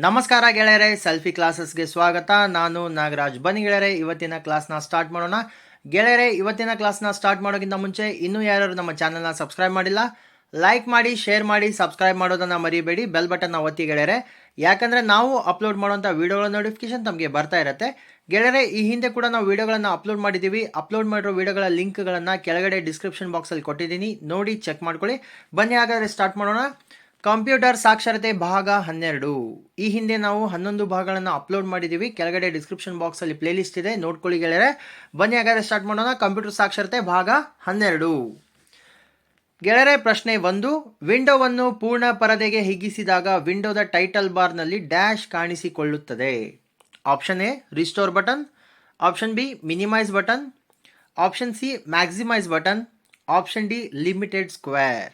ನಮಸ್ಕಾರ ಗೆಳೆಯರೆ, ಸೆಲ್ಫಿ ಕ್ಲಾಸಸ್ಗೆ ಸ್ವಾಗತ. ನಾನು ನಾಗರಾಜ್. ಬನ್ನಿ ಗೆಳೆಯರೆ, ಇವತ್ತಿನ ಕ್ಲಾಸ್ನ ಸ್ಟಾರ್ಟ್ ಮಾಡೋಣ. ಗೆಳೆಯರೆ, ಇವತ್ತಿನ ಕ್ಲಾಸ್ನ ಸ್ಟಾರ್ಟ್ ಮಾಡೋಕ್ಕಿಂತ ಮುಂಚೆ ಇನ್ನೂ ಯಾರು ನಮ್ಮ ಚಾನಲ್ನ ಸಬ್ಸ್ಕ್ರೈಬ್ ಮಾಡಿಲ್ಲ, ಲೈಕ್ ಮಾಡಿ, ಶೇರ್ ಮಾಡಿ, ಸಬ್ಸ್ಕ್ರೈಬ್ ಮಾಡೋದನ್ನು ಮರಿಬೇಡಿ. ಬೆಲ್ ಬಟನ್ನ ಒತ್ತಿ ಗೆಳೆಯರೆ, ಯಾಕಂದರೆ ನಾವು ಅಪ್ಲೋಡ್ ಮಾಡುವಂಥ ವೀಡಿಯೋಗಳ ನೋಟಿಫಿಕೇಶನ್ ತಮಗೆ ಬರ್ತಾ ಇರುತ್ತೆ. ಗೆಳೆಯರೆ, ಈ ಹಿಂದೆ ಕೂಡ ನಾವು ವೀಡಿಯೋಗಳನ್ನು ಅಪ್ಲೋಡ್ ಮಾಡಿದ್ದೀವಿ. ಅಪ್ಲೋಡ್ ಮಾಡಿರೋ ವೀಡಿಯೋಗಳ ಲಿಂಕ್ಗಳನ್ನು ಕೆಳಗಡೆ ಡಿಸ್ಕ್ರಿಪ್ಷನ್ ಬಾಕ್ಸಲ್ಲಿ ಕೊಟ್ಟಿದ್ದೀನಿ, ನೋಡಿ ಚೆಕ್ ಮಾಡ್ಕೊಳ್ಳಿ. ಬನ್ನಿ ಹಾಗಾದರೆ ಸ್ಟಾರ್ಟ್ ಮಾಡೋಣ. ಕಂಪ್ಯೂಟರ್ ಸಾಕ್ಷರತೆ ಭಾಗ 12. ಈ ಹಿಂದೆ ನಾವು 11 ಭಾಗಗಳನ್ನು ಅಪ್ಲೋಡ್ ಮಾಡಿದ್ದೀವಿ. ಕೆಳಗಡೆ ಡಿಸ್ಕ್ರಿಪ್ಷನ್ ಬಾಕ್ಸಲ್ಲಿ ಪ್ಲೇ ಲಿಸ್ಟ್ ಇದೆ, ನೋಡ್ಕೊಳ್ಳಿ ಗೆಳೆಯರೆ. ಬನ್ನಿ ಹಾಗಾದರೆ ಸ್ಟಾರ್ಟ್ ಮಾಡೋಣ. ಕಂಪ್ಯೂಟರ್ ಸಾಕ್ಷರತೆ ಭಾಗ 12. ಗೆಳೆಯರೆ, ಪ್ರಶ್ನೆ 1. ವಿಂಡೋವನ್ನು ಪೂರ್ಣ ಪರದೆಗೆ ಹಿಗ್ಗಿಸಿದಾಗ ವಿಂಡೋದ ಟೈಟಲ್ ಬಾರ್ನಲ್ಲಿ ಡ್ಯಾಶ್ ಕಾಣಿಸಿಕೊಳ್ಳುತ್ತದೆ. Option A restore button, option B minimise button, option C maximise button, option D limited square.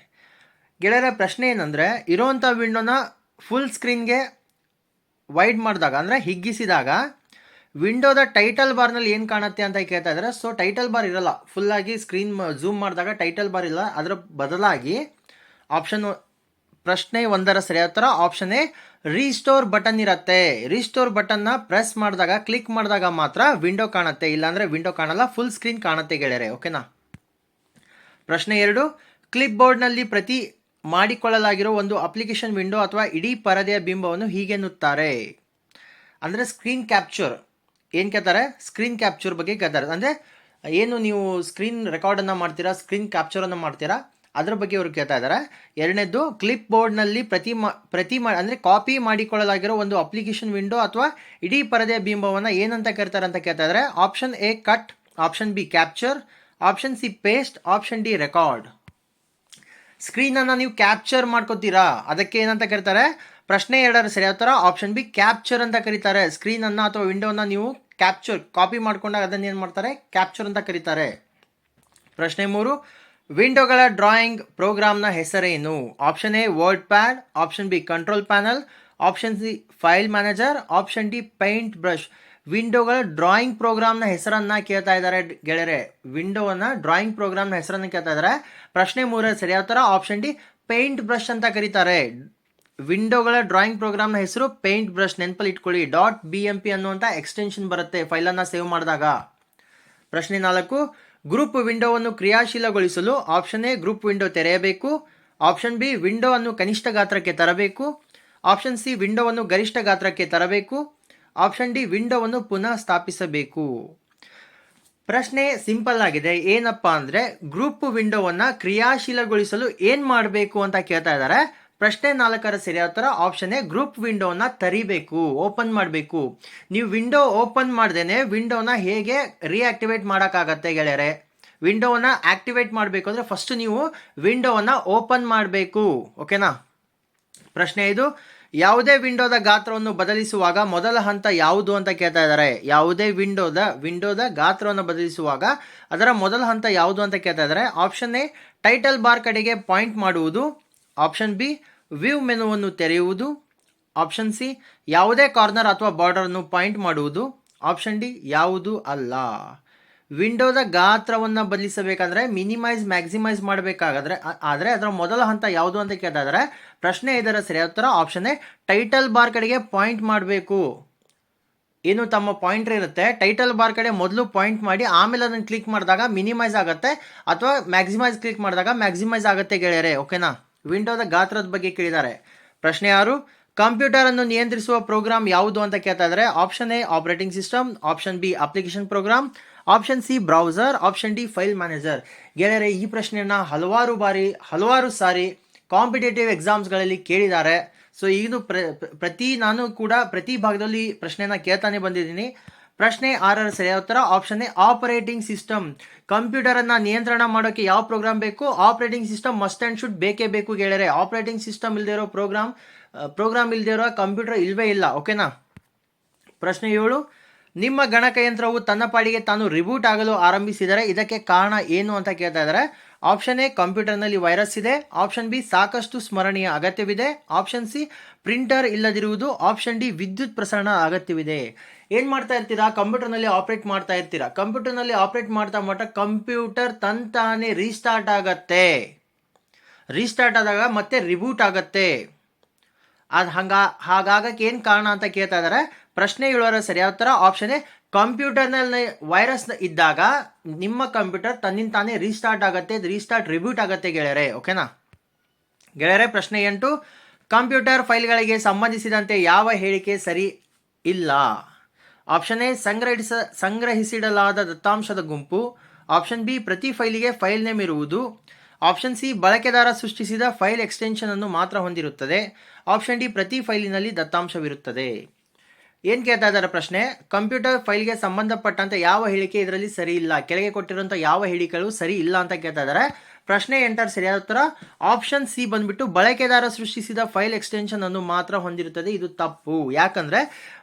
ಗೆಳೆಯರ, ಪ್ರಶ್ನೆ ಏನಂದರೆ, ಇರೋವಂಥ ವಿಂಡೋನ ಫುಲ್ ಸ್ಕ್ರೀನ್ಗೆ ವೈಡ್ ಮಾಡಿದಾಗ ಅಂದರೆ ಹಿಗ್ಗಿಸಿದಾಗ ವಿಂಡೋದ ಟೈಟಲ್ ಬಾರ್ನಲ್ಲಿ ಏನು ಕಾಣುತ್ತೆ ಅಂತ ಕೇಳ್ತಾ ಇದ್ದಾರೆ. ಸೊ ಟೈಟಲ್ ಬಾರ್ ಇರಲ್ಲ, ಫುಲ್ಲಾಗಿ ಸ್ಕ್ರೀನ್ ಝೂಮ್ ಮಾಡಿದಾಗ ಟೈಟಲ್ ಬಾರ್ ಇಲ್ಲ. ಅದರ ಬದಲಾಗಿ ಪ್ರಶ್ನೆ 1ರ ಸರಿಯಾದ ಉತ್ತರ ಆಪ್ಷನ್ ಎ ರೀಸ್ಟೋರ್ ಬಟನ್ ಇರುತ್ತೆ. ರೀಸ್ಟೋರ್ ಬಟನ್ನ ಪ್ರೆಸ್ ಮಾಡಿದಾಗ, ಕ್ಲಿಕ್ ಮಾಡಿದಾಗ ಮಾತ್ರ ವಿಂಡೋ ಕಾಣುತ್ತೆ, ಇಲ್ಲಾಂದರೆ ವಿಂಡೋ ಕಾಣಲ್ಲ, ಫುಲ್ ಸ್ಕ್ರೀನ್ ಕಾಣುತ್ತೆ ಗೆಳೆಯರೆ. ಓಕೆನಾ? ಪ್ರಶ್ನೆ 2. ಕ್ಲಿಪ್ ಬೋರ್ಡ್ನಲ್ಲಿ ಪ್ರತಿ ಮಾಡಿಕೊಳ್ಳಲಾಗಿರೋ ಒಂದು ಅಪ್ಲಿಕೇಶನ್ ವಿಂಡೋ ಅಥವಾ ಇಡೀ ಪರದೆಯ ಬಿಂಬವನ್ನು ಹೀಗೆನ್ನುತ್ತಾರೆ. ಅಂದರೆ ಸ್ಕ್ರೀನ್ ಕ್ಯಾಪ್ಚರ್ ಏನು ಕೇಳ್ತಾರೆ, ಸ್ಕ್ರೀನ್ ಕ್ಯಾಪ್ಚರ್ ಬಗ್ಗೆ ಕೇಳ್ತಾರೆ. ಅಂದರೆ ಏನು ನೀವು ಸ್ಕ್ರೀನ್ ರೆಕಾರ್ಡನ್ನು ಮಾಡ್ತೀರಾ, ಸ್ಕ್ರೀನ್ ಕ್ಯಾಪ್ಚರನ್ನು ಮಾಡ್ತೀರಾ, ಅದ್ರ ಬಗ್ಗೆ ಅವರು ಕೇಳ್ತಾ ಇದ್ದಾರೆ. ಎರಡನೇದು, ಕ್ಲಿಪ್ ಬೋರ್ಡ್ನಲ್ಲಿ ಅಂದರೆ ಕಾಪಿ ಮಾಡಿಕೊಳ್ಳಲಾಗಿರೋ ಒಂದು ಅಪ್ಲಿಕೇಶನ್ ವಿಂಡೋ ಅಥವಾ ಇಡೀ ಪರದೆಯ ಬಿಂಬವನ್ನು ಏನಂತ ಕರೀತಾರೆ ಅಂತ ಕೇಳ್ತಾ ಇದ್ದಾರೆ. Option A cut, option B capture, option C paste, option D record. ಸ್ಕ್ರೀನನ್ನು ನೀವು ಕ್ಯಾಪ್ಚರ್ ಮಾಡ್ಕೋತೀರಾ, ಅದಕ್ಕೆ ಏನಂತ ಕರೀತಾರೆ? ಪ್ರಶ್ನೆ 2ರ ಸರಿಯಾದ ಉತ್ತರ ಆಪ್ಷನ್ ಬಿ ಕ್ಯಾಪ್ಚರ್ ಅಂತ ಕರೀತಾರೆ. ಸ್ಕ್ರೀನನ್ನು ಅಥವಾ ವಿಂಡೋನ ನೀವು ಕ್ಯಾಪ್ಚರ್, ಕಾಪಿ ಮಾಡ್ಕೊಂಡಾಗ ಅದನ್ನು ಏನು ಮಾಡ್ತಾರೆ? ಕ್ಯಾಪ್ಚರ್ ಅಂತ ಕರೀತಾರೆ. ಪ್ರಶ್ನೆ 3. ವಿಂಡೋಗಳ ಡ್ರಾಯಿಂಗ್ ಪ್ರೋಗ್ರಾಮ್ನ ಹೆಸರೇನು? Option A WordPad, option B control panel, option C file manager, option D paintbrush. ವಿಂಡೋಗಳ ಡ್ರಾಯಿಂಗ್ ಪ್ರೋಗ್ರಾಮ್ನ ಹೆಸರನ್ನು ಕೇಳ್ತಾ ಇದ್ದಾರೆ ಗೆಳೆಯರೆ. ವಿಂಡೋವನ್ನು ಡ್ರಾಯಿಂಗ್ ಪ್ರೋಗ್ರಾಮ್ನ ಹೆಸರನ್ನು ಕೇಳ್ತಾ ಇದ್ದಾರೆ. ಪ್ರಶ್ನೆ 3ರ ಸರಿಯಾದ ಉತ್ತರ ಆಪ್ಷನ್ ಡಿ ಪೇಂಟ್ ಬ್ರಷ್ ಅಂತ ಕರೀತಾರೆ. ವಿಂಡೋಗಳ ಡ್ರಾಯಿಂಗ್ ಪ್ರೋಗ್ರಾಮ್ನ ಹೆಸರು ಪೇಂಟ್ ಬ್ರಷ್. ನೆನಪಲ್ಲಿ ಇಟ್ಕೊಳ್ಳಿ. .bmp ಅನ್ನುವಂಥ ಎಕ್ಸ್ಟೆನ್ಷನ್ ಬರುತ್ತೆ ಫೈಲನ್ನು ಸೇವ್ ಮಾಡಿದಾಗ. ಪ್ರಶ್ನೆ 4. ಗ್ರೂಪ್ ವಿಂಡೋವನ್ನು ಕ್ರಿಯಾಶೀಲಗೊಳಿಸಲು ಆಪ್ಷನ್ ಎ ಗ್ರೂಪ್ ವಿಂಡೋ ತೆರೆಯಬೇಕು, ಆಪ್ಷನ್ ಬಿ ವಿಂಡೋ ಅನ್ನು ಕನಿಷ್ಠ ಗಾತ್ರಕ್ಕೆ ತರಬೇಕು, ಆಪ್ಷನ್ ಸಿ ವಿಂಡೋವನ್ನು ಗರಿಷ್ಠ ಗಾತ್ರಕ್ಕೆ ತರಬೇಕು, ಆಪ್ಷನ್ ಡಿ ವಿಂಡೋವನ್ನು ಪುನಃ ಸ್ಥಾಪಿಸಬೇಕು. ಪ್ರಶ್ನೆ ಸಿಂಪಲ್ ಆಗಿದೆ. ಏನಪ್ಪಾ ಅಂದರೆ, ಗ್ರೂಪ್ ವಿಂಡೋವನ್ನು ಕ್ರಿಯಾಶೀಲಗೊಳಿಸಲು ಏನು ಮಾಡಬೇಕು ಅಂತ ಕೇಳ್ತಾ ಇದ್ದಾರೆ. ಪ್ರಶ್ನೆ 4ರ ಸರಿಯಾದ ಉತ್ತರ ಆಪ್ಷನ್ ಎ ಗ್ರೂಪ್ ವಿಂಡೋವನ್ನು ತರಿಬೇಕು, ಓಪನ್ ಮಾಡಬೇಕು. ನೀವು ವಿಂಡೋ ಓಪನ್ ಮಾಡ್ದೇನೆ ವಿಂಡೋನ ಹೇಗೆ ರಿಆಕ್ಟಿವೇಟ್ ಮಾಡೋಕ್ಕಾಗತ್ತೆ ಗೆಳೆಯರೆ? ವಿಂಡೋವನ್ನು ಆಕ್ಟಿವೇಟ್ ಮಾಡಬೇಕು ಅಂದರೆ ಫಸ್ಟ್ ನೀವು ವಿಂಡೋವನ್ನು ಓಪನ್ ಮಾಡಬೇಕು. ಓಕೆನಾ? ಪ್ರಶ್ನೆ 5. ಯಾವುದೇ ವಿಂಡೋದ ಗಾತ್ರವನ್ನು ಬದಲಿಸುವಾಗ ಮೊದಲ ಹಂತ ಯಾವುದು ಅಂತ ಕೇಳ್ತಾ ಇದ್ದಾರೆ. ಯಾವುದೇ ವಿಂಡೋದ ಗಾತ್ರವನ್ನು ಬದಲಿಸುವಾಗ ಅದರ ಮೊದಲ ಹಂತ ಯಾವುದು ಅಂತ ಕೇಳ್ತಾ ಇದ್ದಾರೆ. ಆಪ್ಷನ್ ಎ ಟೈಟಲ್ ಬಾರ್ ಕಡೆಗೆ ಪಾಯಿಂಟ್ ಮಾಡುವುದು, ಆಪ್ಷನ್ ಬಿ ವ್ಯೂ ಮೆನುವನ್ನು ತೆರೆಯುವುದು, ಆಪ್ಷನ್ ಸಿ ಯಾವುದೇ ಕಾರ್ನರ್ ಅಥವಾ ಬಾರ್ಡರನ್ನು ಪಾಯಿಂಟ್ ಮಾಡುವುದು, ಆಪ್ಷನ್ ಡಿ ಯಾವುದು ಅಲ್ಲ. ವಿಂಡೋದ ಗಾತ್ರವನ್ನು ಬದಲಿಸಬೇಕಾದ್ರೆ ಮಿನಿಮೈಸ್, ಮ್ಯಾಕ್ಸಿಮೈಸ್ ಮಾಡಬೇಕಾದ್ರೆ ಆದರೆ ಅದರ ಮೊದಲ ಹಂತ ಯಾವುದು ಅಂತ ಕೇಳ್ತಾ ಇದ್ದಾರೆ. ಪ್ರಶ್ನೆ 5ರ ಸರಿಯಾದ ಉತ್ತರ ಆಪ್ಷನ್ ಎ ಟೈಟಲ್ ಬಾರ್ ಕಡೆಗೆ ಪಾಯಿಂಟ್ ಮಾಡಬೇಕು. ಏನು ತಮ್ಮ ಪಾಯಿಂಟರ್ ಇರುತ್ತೆ, ಟೈಟಲ್ ಬಾರ್ ಕಡೆ ಮೊದಲು ಪಾಯಿಂಟ್ ಮಾಡಿ ಆಮೇಲೆ ಅದನ್ನು ಕ್ಲಿಕ್ ಮಾಡಿದಾಗ ಮಿನಿಮೈಸ್ ಆಗುತ್ತೆ, ಅಥವಾ ಮ್ಯಾಕ್ಸಿಮೈಸ್ ಕ್ಲಿಕ್ ಮಾಡಿದಾಗ ಮ್ಯಾಕ್ಸಿಮೈಸ್ ಆಗುತ್ತೆ ಗೆಳೆಯರೆ. ಓಕೆನಾ? ವಿಂಡೋದ ಗಾತ್ರದ ಬಗ್ಗೆ ಕೇಳಿದ್ದಾರೆ. ಪ್ರಶ್ನೆ 6. ಕಂಪ್ಯೂಟರ್ ಅನ್ನು ನಿಯಂತ್ರಿಸುವ ಪ್ರೋಗ್ರಾಮ್ ಯಾವುದು ಅಂತ ಕೇಳ್ತಾ ಇದ್ದಾರೆ. Option A operating system, option B application program, option C browser, option D file manager. ಗೆಳೆಯರೆ, ಈ ಪ್ರಶ್ನೆಯನ್ನು ಹಲವಾರು ಸಾರಿ ಕಾಂಪಿಟೇಟಿವ್ ಎಕ್ಸಾಮ್ಸ್ಗಳಲ್ಲಿ ಕೇಳಿದ್ದಾರೆ. ಸೊ ಇದು ನಾನು ಕೂಡ ಪ್ರತಿ ಭಾಗದಲ್ಲಿ ಪ್ರಶ್ನೆಯನ್ನು ಕೇಳ್ತಾನೆ ಬಂದಿದ್ದೀನಿ. ಪ್ರಶ್ನೆ 6ರ ಸರಿಯಾದ ಉತ್ತರ ಆಪ್ಷನ್ ಎ ಆಪರೇಟಿಂಗ್ ಸಿಸ್ಟಮ್. ಕಂಪ್ಯೂಟರನ್ನು ನಿಯಂತ್ರಣ ಮಾಡೋಕ್ಕೆ ಯಾವ ಪ್ರೋಗ್ರಾಮ್ ಬೇಕು? Operating system must and should ಬೇಕೇ ಬೇಕು ಗೆಳೆಯರೆ. ಆಪರೇಟಿಂಗ್ ಸಿಸ್ಟಮ್ ಇಲ್ಲದೆ ಇರೋ ಪ್ರೋಗ್ರಾಮ್ ಇಲ್ಲದೆ ಇರೋ ಕಂಪ್ಯೂಟರ್ ಇಲ್ಲವೇ ಇಲ್ಲ. ಓಕೆನಾ? ಪ್ರಶ್ನೆ 7. ನಿಮ್ಮ ಗಣಕಯಂತ್ರವು ತನ್ನ ಪಾಡಿಗೆ ತಾನು ರಿಬೂಟ್ ಆಗಲು ಆರಂಭಿಸಿದರೆ ಇದಕ್ಕೆ ಕಾರಣ ಏನು ಅಂತ ಕೇಳ್ತಾ ಇದ್ದಾರೆ. ಆಪ್ಷನ್ ಎ ಕಂಪ್ಯೂಟರ್ನಲ್ಲಿ ವೈರಸ್ ಇದೆ, ಆಪ್ಷನ್ ಬಿ ಸಾಕಷ್ಟು ಸ್ಮರಣೆಯ ಅಗತ್ಯವಿದೆ, ಆಪ್ಷನ್ ಸಿ ಪ್ರಿಂಟರ್ ಇಲ್ಲದಿರುವುದು, ಆಪ್ಷನ್ ಡಿ ವಿದ್ಯುತ್ ಪ್ರಸರಣ ಅಗತ್ಯವಿದೆ. ಏನು ಮಾಡ್ತಾ ಇರ್ತೀರಾ? ಕಂಪ್ಯೂಟರ್ನಲ್ಲಿ ಆಪರೇಟ್ ಮಾಡ್ತಾ ಇರ್ತೀರಾ. ಕಂಪ್ಯೂಟರ್ನಲ್ಲಿ ಆಪರೇಟ್ ಮಾಡ್ತಾ ಕಂಪ್ಯೂಟರ್ ತಂತಾನೆ ರೀಸ್ಟಾರ್ಟ್ ಆದಾಗ ಮತ್ತೆ ರಿಬೂಟ್ ಆಗತ್ತೆ. ಅದು ಹಾಗಾಗಕ್ಕೆ ಏನು ಕಾರಣ ಅಂತ ಕೇಳ್ತಾ ಇದ್ದಾರೆ. ಪ್ರಶ್ನೆ ಹೇಳುವರ ಸರಿಯಾದ ಉತ್ತರ ಆಪ್ಷನ್ ಎ, ಕಂಪ್ಯೂಟರ್ನಲ್ಲಿ ವೈರಸ್ ಇದ್ದಾಗ ನಿಮ್ಮ ಕಂಪ್ಯೂಟರ್ ತನ್ನಿಂದ ತಾನೇ ರೀಸ್ಟಾರ್ಟ್ ಆಗುತ್ತೆ, ರೀಸ್ಟಾರ್ಟ್ ರಿಬ್ಯೂಟ್ ಆಗುತ್ತೆ ಗೆಳೆಯರೆ. ಓಕೆನಾ ಗೆಳೆಯರೆ? ಪ್ರಶ್ನೆ 8, ಕಂಪ್ಯೂಟರ್ ಫೈಲ್ಗಳಿಗೆ ಸಂಬಂಧಿಸಿದಂತೆ ಯಾವ ಹೇಳಿಕೆ ಸರಿ ಇಲ್ಲ? ಆಪ್ಷನ್ ಎ, ಸಂಗ್ರಹಿಸಿಡಲಾದ ದತ್ತಾಂಶದ ಗುಂಪು. ಆಪ್ಷನ್ ಬಿ, ಪ್ರತಿ ಫೈಲಿಗೆ ಫೈಲ್ ನೇಮ್ ಇರುವುದು. ಆಪ್ಷನ್ ಸಿ, ಬಳಕೆದಾರ ಸೃಷ್ಟಿಸಿದ ಫೈಲ್ ಎಕ್ಸ್ಟೆನ್ಷನ್ ಅನ್ನು ಮಾತ್ರ ಹೊಂದಿರುತ್ತದೆ. ಆಪ್ಷನ್ ಡಿ, ಪ್ರತಿ ಫೈಲಿನಲ್ಲಿ ದತ್ತಾಂಶವಿರುತ್ತದೆ. ಏನು ಕೇಳ್ತಾ ಇದ್ದಾರೆ ಪ್ರಶ್ನೆ? ಕಂಪ್ಯೂಟರ್ ಫೈಲ್ಗೆ ಸಂಬಂಧಪಟ್ಟಂತೆ ಯಾವ ಹೇಳಿಕೆ ಇದರಲ್ಲಿ ಸರಿ ಇಲ್ಲ, ಕೆಳಗೆ ಕೊಟ್ಟಿರುವಂಥ ಯಾವ ಹೇಳಿಕೆಗಳು ಸರಿ ಇಲ್ಲ ಅಂತ ಕೇಳ್ತಾ ಇದ್ದಾರೆ. ಪ್ರಶ್ನೆ 8 ಸರಿಯಾದ ಉತ್ತರ ಆಪ್ಷನ್ ಸಿ ಬಂದ್ಬಿಟ್ಟು ಬಳಕೆದಾರ ಸೃಷ್ಟಿಸಿದ ಫೈಲ್ ಎಕ್ಸ್ಟೆನ್ಷನ್ ಅನ್ನು ಮಾತ್ರ ಹೊಂದಿರುತ್ತದೆ. ಇದು ತಪ್ಪು. ಯಾಕಂದ್ರೆ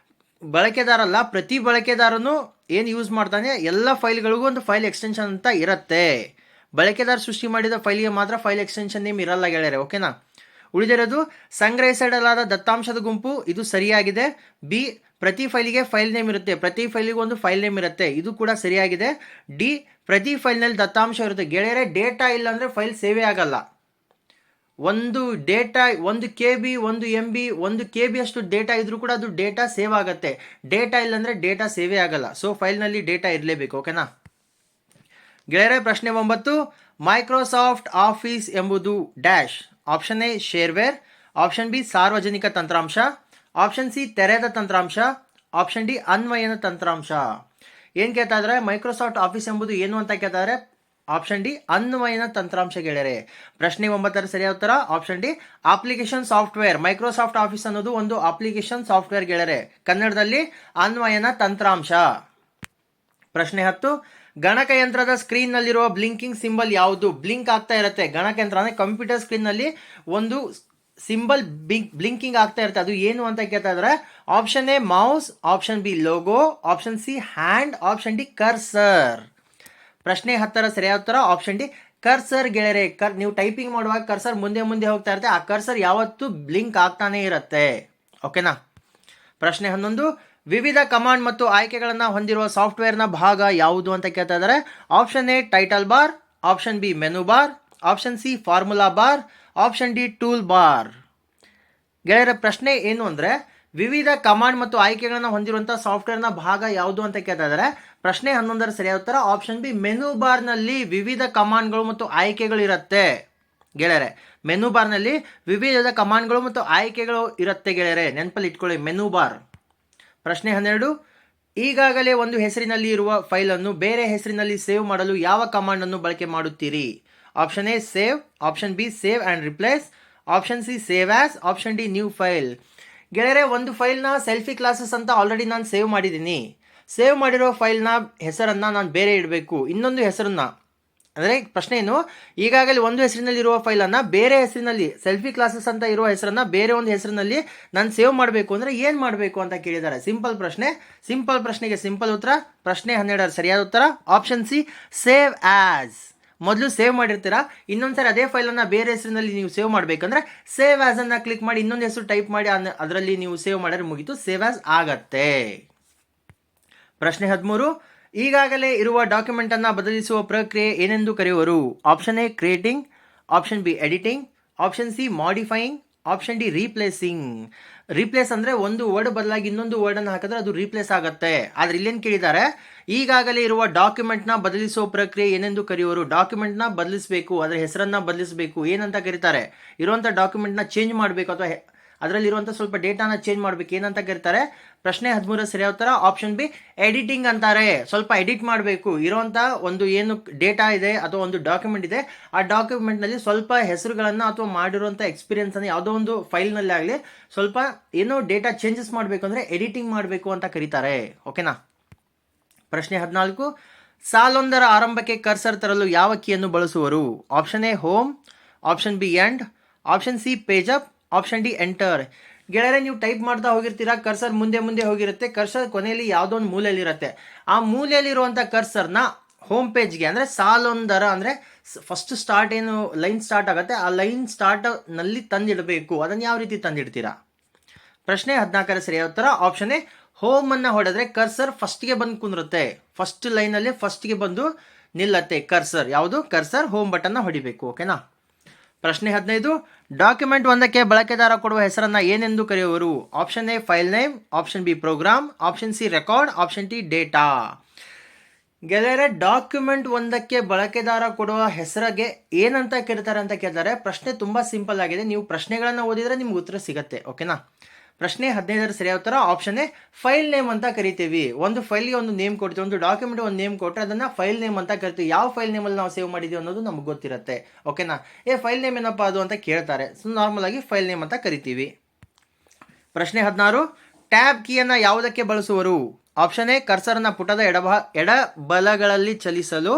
ಬಳಕೆದಾರ ಅಲ್ಲ, ಪ್ರತಿ ಬಳಕೆದಾರನು ಏನು ಯೂಸ್ ಮಾಡ್ತಾನೆ ಎಲ್ಲ ಫೈಲ್ಗಳಿಗೂ ಒಂದು ಫೈಲ್ ಎಕ್ಸ್ಟೆನ್ಷನ್ ಅಂತ ಇರುತ್ತೆ. ಬಳಕೆದಾರ ಸೃಷ್ಟಿ ಮಾಡಿದ ಫೈಲ್ಗೆ ಮಾತ್ರ ಫೈಲ್ ಎಕ್ಸ್ಟೆನ್ಷನ್ ನೇಮ್ ಇರಲ್ಲ ಗೆಳೆಯರೆ. ಓಕೆನಾ? ಉಳಿದಿರೋದು ಸಂಗ್ರಹಿಸಿಡಲಾದ ದತ್ತಾಂಶದ ಗುಂಪು, ಇದು ಸರಿಯಾಗಿದೆ. ಬಿ, ಪ್ರತಿ ಫೈಲಿಗೆ ಫೈಲ್ ನೇಮ್ ಇರುತ್ತೆ, ಪ್ರತಿ ಫೈಲಿಗೂ ಒಂದು ಫೈಲ್ ನೇಮ್ ಇರುತ್ತೆ, ಇದು ಕೂಡ ಸರಿಯಾಗಿದೆ. ಡಿ, ಪ್ರತಿ ಫೈಲ್ನಲ್ಲಿ ದತ್ತಾಂಶ ಇರುತ್ತೆ. ಗೆಳೆಯರೆ, ಡೇಟಾ ಇಲ್ಲ ಅಂದರೆ ಫೈಲ್ ಸೇವೇ ಆಗಲ್ಲ. ಒಂದು ಡೇಟಾ 1 KB 1 MB 1 KB ಅಷ್ಟು ಡೇಟಾ ಇದ್ರೂ ಕೂಡ ಅದು ಡೇಟಾ ಸೇವ್ ಆಗುತ್ತೆ. ಡೇಟಾ ಇಲ್ಲಾಂದರೆ ಡೇಟಾ ಸೇವೇ ಆಗಲ್ಲ. ಸೊ ಫೈಲ್ನಲ್ಲಿ ಡೇಟಾ ಇರಲೇಬೇಕು. ಓಕೆನಾ ಗೆಳೆಯರೆ? ಪ್ರಶ್ನೆ 9, ಮೈಕ್ರೋಸಾಫ್ಟ್ ಆಫೀಸ್ ಎಂಬುದು dash. Option A, shareware. Option B, ಸಾರ್ವಜನಿಕ ತಂತ್ರಾಂಶ. ಆಪ್ಷನ್ ಸಿ, ತೆರೆದ ತಂತ್ರಾಂಶ. ಆಪ್ಷನ್ ಡಿ, ಅನ್ವಯನ ತಂತ್ರಾಂಶ. ಏನು ಕೇಳ್ತಾ ಇದ್ದಾರೆ? ಮೈಕ್ರೋಸಾಫ್ಟ್ ಆಫೀಸ್ ಎಂಬುದು ಏನು ಅಂತ ಕೇಳ್ತಾ ಇದ್ದಾರೆ. ಆಪ್ಷನ್ ಡಿ, ಅನ್ವಯನ ತಂತ್ರಾಂಶ ಗೆಳೆಯರೆ. ಪ್ರಶ್ನೆ 9 ಸರಿಯಾದ ಉತ್ತರ option D, application software. Microsoft office ಅನ್ನೋದು ಒಂದು ಅಪ್ಲಿಕೇಶನ್ ಸಾಫ್ಟ್ವೇರ್ ಗೆಳೆಯರೆ, ಕನ್ನಡದಲ್ಲಿ ಅನ್ವಯನ ತಂತ್ರಾಂಶ. ಪ್ರಶ್ನೆ 10, ಗಣಕಯಂತ್ರದ ಸ್ಕ್ರೀನ್ ನಲ್ಲಿರುವ ಬ್ಲಿಂಕಿಂಗ್ ಸಿಂಬಲ್ ಯಾವುದು? ಬ್ಲಿಂಕ್ ಆಗ್ತಾ ಇರುತ್ತೆ. ಗಣಕಯಂತ್ರ ಅಂದರೆ ಕಂಪ್ಯೂಟರ್ ಸ್ಕ್ರೀನ್ ನಲ್ಲಿ ಒಂದು ಸಿಂಬಲ್ ಬ್ಲಿಂಕಿಂಗ್ ಆಗ್ತಾ ಇರುತ್ತೆ, ಅದು ಏನು ಅಂತ ಕೇಳ್ತಾ ಇದ್ದಾರೆ. Option A, mouse. Option B, logo. Option C, hand. Option D, cursor. ಪ್ರಶ್ನೆ 10 ಸರಿಯಾದ ಉತ್ತರ ಆಪ್ಷನ್ ಡಿ, ಕರ್ಸರ್ ಗೆಳೆಯರೆ. ನೀವು ಟೈಪಿಂಗ್ ಮಾಡುವಾಗ ಕರ್ಸರ್ ಮುಂದೆ ಮುಂದೆ ಹೋಗ್ತಾ ಇರುತ್ತೆ, ಆ ಕರ್ಸರ್ ಯಾವತ್ತೂ ಬ್ಲಿಂಕ್ ಆಗ್ತಾನೆ ಇರುತ್ತೆ. ಓಕೆನಾ? ಪ್ರಶ್ನೆ 11, ವಿವಿಧ ಕಮಾಂಡ್ ಮತ್ತು ಆಯ್ಕೆಗಳನ್ನು ಹೊಂದಿರುವ ಸಾಫ್ಟ್ವೇರ್ನ ಭಾಗ ಯಾವುದು ಅಂತ ಕೇಳ್ತಾ ಇದ್ದಾರೆ. Option A, title bar. Option B, menu bar. Option C, formula bar. Option D, tool bar. ಗೆಳೆಯರ, ಪ್ರಶ್ನೆ ಏನು ಅಂದರೆ ವಿವಿಧ ಕಮಾಂಡ್ ಮತ್ತು ಆಯ್ಕೆಗಳನ್ನು ಹೊಂದಿರುವಂಥ ಸಾಫ್ಟ್ವೇರ್ನ ಭಾಗ ಯಾವುದು ಅಂತ ಕೇಳ್ತಾ ಇದ್ದಾರೆ. ಪ್ರಶ್ನೆ 11 ಸರಿಯಾದ ಉತ್ತರ ಆಪ್ಷನ್ ಬಿ, ಮೆನು ಬಾರ್ನಲ್ಲಿ ವಿವಿಧ ಕಮಾಂಡ್ಗಳು ಮತ್ತು ಆಯ್ಕೆಗಳು ಇರುತ್ತೆ ಗೆಳೆಯರೆ. ಮೆನು ಬಾರ್ನಲ್ಲಿ ವಿವಿಧ ಕಮಾಂಡ್ಗಳು ಮತ್ತು ಆಯ್ಕೆಗಳು ಇರುತ್ತೆ ಗೆಳೆಯರೆ, ನೆನಪಲ್ಲಿ ಇಟ್ಕೊಳ್ಳಿ, ಮೆನು ಬಾರ್. ಪ್ರಶ್ನೆ 12, ಈಗಾಗಲೇ ಒಂದು ಹೆಸರಿನಲ್ಲಿ ಇರುವ ಫೈಲನ್ನು ಬೇರೆ ಹೆಸರಿನಲ್ಲಿ ಸೇವ್ ಮಾಡಲು ಯಾವ ಕಮಾಂಡ್ ಅನ್ನು ಬಳಕೆ ಮಾಡುತ್ತೀರಿ? Option A, save. Option B, save and replace. Option C, save as. Option D, new file. ಗೆಳೆಯರೆ, ಒಂದು ಫೈಲ್ನ ಸೆಲ್ಫಿ ಕ್ಲಾಸಸ್ ಅಂತ ಆಲ್ರೆಡಿ ನಾನು ಸೇವ್ ಮಾಡಿದ್ದೀನಿ. ಸೇವ್ ಮಾಡಿರೋ ಫೈಲ್ನ ಹೆಸರನ್ನು ನಾನು ಬೇರೆ ಇಡಬೇಕು, ಇನ್ನೊಂದು ಹೆಸರನ್ನು. ಅಂದರೆ ಪ್ರಶ್ನೆ ಏನು, ಈಗಾಗಲೇ ಒಂದು ಹೆಸರಿನಲ್ಲಿ ಇರುವ ಫೈಲನ್ನು ಬೇರೆ ಹೆಸರಿನಲ್ಲಿ, ಸೆಲ್ಫಿ ಕ್ಲಾಸಸ್ ಅಂತ ಇರುವ ಹೆಸರನ್ನು ಬೇರೆ ಒಂದು ಹೆಸರಿನಲ್ಲಿ ನಾನು ಸೇವ್ ಮಾಡಬೇಕು ಅಂದರೆ ಏನು ಮಾಡಬೇಕು ಅಂತ ಕೇಳಿದ್ದಾರೆ. ಸಿಂಪಲ್ ಪ್ರಶ್ನೆ, ಸಿಂಪಲ್ ಪ್ರಶ್ನೆಗೆ ಸಿಂಪಲ್ ಉತ್ತರ. ಪ್ರಶ್ನೆ 12 ಸರಿಯಾದ ಉತ್ತರ ಆಪ್ಷನ್ ಸಿ, ಸೇವ್ ಆ್ಯಸ್. ಮೊದಲು ಸೇವ್ ಮಾಡಿರ್ತೀರಾ, ಇನ್ನೊಂದ್ಸರಿ ಅದೇ ಫೈಲನ್ನು ಬೇರೆ ಹೆಸರಿನಲ್ಲಿ ನೀವು ಸೇವ್ ಮಾಡಬೇಕಂದ್ರೆ ಸೇವ್ ಆ್ಯಸ್ ಅನ್ನು ಕ್ಲಿಕ್ ಮಾಡಿ ಇನ್ನೊಂದು ಹೆಸರು ಟೈಪ್ ಮಾಡಿ ಅದರಲ್ಲಿ ನೀವು ಸೇವ್ ಮಾಡಿದ್ರೆ ಮುಗೀತು, ಸೇವ್ ಆ್ಯಸ್ ಆಗತ್ತೆ. ಪ್ರಶ್ನೆ 13, ಈಗಾಗಲೇ ಇರುವ ಡಾಕ್ಯುಮೆಂಟ್ ಅನ್ನು ಬದಲಿಸುವ ಪ್ರಕ್ರಿಯೆ ಏನೆಂದು ಕರೆಯುವರು? Option A, creating. Option B, editing. Option C, modifying. Option D, replacing. Replace ಅಂದರೆ ಒಂದು ವರ್ಡ್ ಬದಲಾಗಿ ಇನ್ನೊಂದು ವರ್ಡನ್ನು ಹಾಕಿದ್ರೆ ಅದು ರೀಪ್ಲೇಸ್ ಆಗುತ್ತೆ. ಆದರೆ ಇಲ್ಲೇನು ಕೇಳಿದ್ದಾರೆ, ಈಗಾಗಲೇ ಇರುವ ಡಾಕ್ಯುಮೆಂಟ್ನ ಬದಲಿಸುವ ಪ್ರಕ್ರಿಯೆ ಏನೆಂದು ಕರೆಯುವರು? ಡಾಕ್ಯುಮೆಂಟ್ನ ಬದಲಿಸಬೇಕು, ಅದರ ಹೆಸರನ್ನು ಬದಲಿಸಬೇಕು, ಏನಂತ ಕರೀತಾರೆ? ಇರುವಂಥ ಡಾಕ್ಯುಮೆಂಟ್ನ ಚೇಂಜ್ ಮಾಡಬೇಕು ಅಥವಾ ಅದರಲ್ಲಿರುವಂಥ ಸ್ವಲ್ಪ ಡೇಟಾನ ಚೇಂಜ್ ಮಾಡಬೇಕು, ಏನಂತ ಕರೀತಾರೆ? ಪ್ರಶ್ನೆ 13 ಸರಿಯಾದ ಉತ್ತರ ಆಪ್ಷನ್ ಬಿ, ಎಡಿಟಿಂಗ್ ಅಂತಾರೆ. ಸ್ವಲ್ಪ ಎಡಿಟ್ ಮಾಡಬೇಕು, ಇರುವಂಥ ಒಂದು ಏನು ಡೇಟಾ ಇದೆ ಅಥವಾ ಒಂದು ಡಾಕ್ಯುಮೆಂಟ್ ಇದೆ, ಆ ಡಾಕ್ಯುಮೆಂಟ್ನಲ್ಲಿ ಸ್ವಲ್ಪ ಹೆಸರುಗಳನ್ನು ಅಥವಾ ಮಾಡಿರುವಂಥ ಎಕ್ಸ್ಪೀರಿಯನ್ಸನ್ನು ಯಾವುದೋ ಒಂದು ಫೈಲ್ನಲ್ಲಿ ಆಗಲಿ ಸ್ವಲ್ಪ ಏನೋ ಡೇಟಾ ಚೇಂಜಸ್ ಮಾಡಬೇಕು ಅಂದರೆ ಎಡಿಟಿಂಗ್ ಮಾಡಬೇಕು ಅಂತ ಕರೀತಾರೆ. ಓಕೆನಾ? ಪ್ರಶ್ನೆ 14, ಸಾಲೊಂದರ ಆರಂಭಕ್ಕೆ ಕರ್ಸರ್ ತರಲು ಯಾವ ಕೀಯನ್ನು ಬಳಸುವರು? Option A, home. Option B, end. Option C, page up. Option D, enter. ಗೆಳೆಯರೆ, ನೀವು ಟೈಪ್ ಮಾಡ್ತಾ ಹೋಗಿರ್ತೀರಾ, ಕರ್ಸರ್ ಮುಂದೆ ಮುಂದೆ ಹೋಗಿರುತ್ತೆ, ಕರ್ಸರ್ ಕೊನೆಯಲ್ಲಿ ಯಾವುದೋ ಒಂದು ಮೂಲೆಯಲ್ಲಿರುತ್ತೆ. ಆ ಮೂಲೆಯಲ್ಲಿರುವಂಥ ಕರ್ಸರ್ನ ಹೋಮ್ ಪೇಜ್ಗೆ ಅಂದರೆ ಸಾಲೊಂದರ ಅಂದರೆ ಫಸ್ಟ್ ಸ್ಟಾರ್ಟ್ ಏನು ಲೈನ್ ಸ್ಟಾರ್ಟ್ ಆಗುತ್ತೆ ಆ ಲೈನ್ ಸ್ಟಾರ್ಟ್ನಲ್ಲಿ ತಂದಿಡಬೇಕು. ಅದನ್ನು ಯಾವ ರೀತಿ ತಂದಿಡ್ತೀರಾ? ಪ್ರಶ್ನೆ 14 ಸರಿಯಾದ ಉತ್ತರ ಆಪ್ಷನ್ ಎ, ಹೋಮ್ ಅನ್ನು ಹೊಡೆದ್ರೆ ಕರ್ಸರ್ ಫಸ್ಟ್ಗೆ ಬಂದು ಕುಂದಿರುತ್ತೆ, ಫಸ್ಟ್ ಲೈನಲ್ಲಿ ಫಸ್ಟ್ಗೆ ಬಂದು ನಿಲ್ಲತ್ತೆ ಕರ್ಸರ್. ಯಾವುದು? ಕರ್ಸರ್ ಹೋಮ್ ಬಟನ್ನ ಹೊಡಿಬೇಕು. ಓಕೆನಾ? ಪ್ರಶ್ನೆ 15, ಡಾಕ್ಯುಮೆಂಟ್ ಒಂದಕ್ಕೆ ಬಳಕೆದಾರ ಕೊಡುವ ಹೆಸರನ್ನ ಏನೆಂದು ಕರೆಯುವರು? Option A file name, option B program, option C record, option T data. ಗೆಳೆಯರೆ, ಡಾಕ್ಯುಮೆಂಟ್ ಒಂದಕ್ಕೆ ಬಳಕೆದಾರ ಕೊಡುವ ಹೆಸರಿಗೆ ಏನಂತ ಕರೀತಾರೆ ಅಂತ ಕೇಳ್ತಾರೆ. ಪ್ರಶ್ನೆ ತುಂಬಾ ಸಿಂಪಲ್ ಆಗಿದೆ, ನೀವು ಪ್ರಶ್ನೆಗಳನ್ನು ಓದಿದ್ರೆ ನಿಮ್ಗೆ ಉತ್ತರ ಸಿಗತ್ತೆ. ಓಕೆನಾ? ಪ್ರಶ್ನೆ 15 ಸರಿಯಾದ ಉತ್ತರ ಆಪ್ಷನ್ ಎ ಫೈಲ್ ನೇಮ್ ಅಂತ ಕರಿತೀವಿ. ಒಂದು ಫೈಲ್ಗೆ ಒಂದು ನೇಮ್ ಕೊಡ್ತೀವಿ, ಒಂದು ಡಾಕ್ಯುಮೆಂಟ್ ಒಂದು ನೇಮ್ ಕೊಟ್ಟರೆ ಅದನ್ನ ಫೈಲ್ ನೇಮ್ ಅಂತ ಕರಿತೀವಿ. ಯಾವ ಫೈಲ್ ನೇಮಲ್ಲಿ ನಾವು ಸೇವ್ ಮಾಡಿದೀವಿ ಅನ್ನೋದು ನಮ್ಗೆ ಗೊತ್ತಿರುತ್ತೆ. ಓಕೆನಾ? ಫೈಲ್ ನೇಮ್ ಏನಪ್ಪಾ ಅದು ಅಂತ ಕೇಳ್ತಾರೆ. ಸೊ ನಾರ್ಮಲ್ ಆಗಿ ಫೈಲ್ ನೇಮ್ ಅಂತ ಕರಿತೀವಿ. ಪ್ರಶ್ನೆ 16, ಟ್ಯಾಬ್ ಕೀಯನ್ನು ಯಾವುದಕ್ಕೆ ಬಳಸುವರು? ಆಪ್ಷನ್ ಎ ಕರ್ಸರ್ನ ಪುಟದ ಎಡಬಲಗಳಲ್ಲಿ ಚಲಿಸಲು,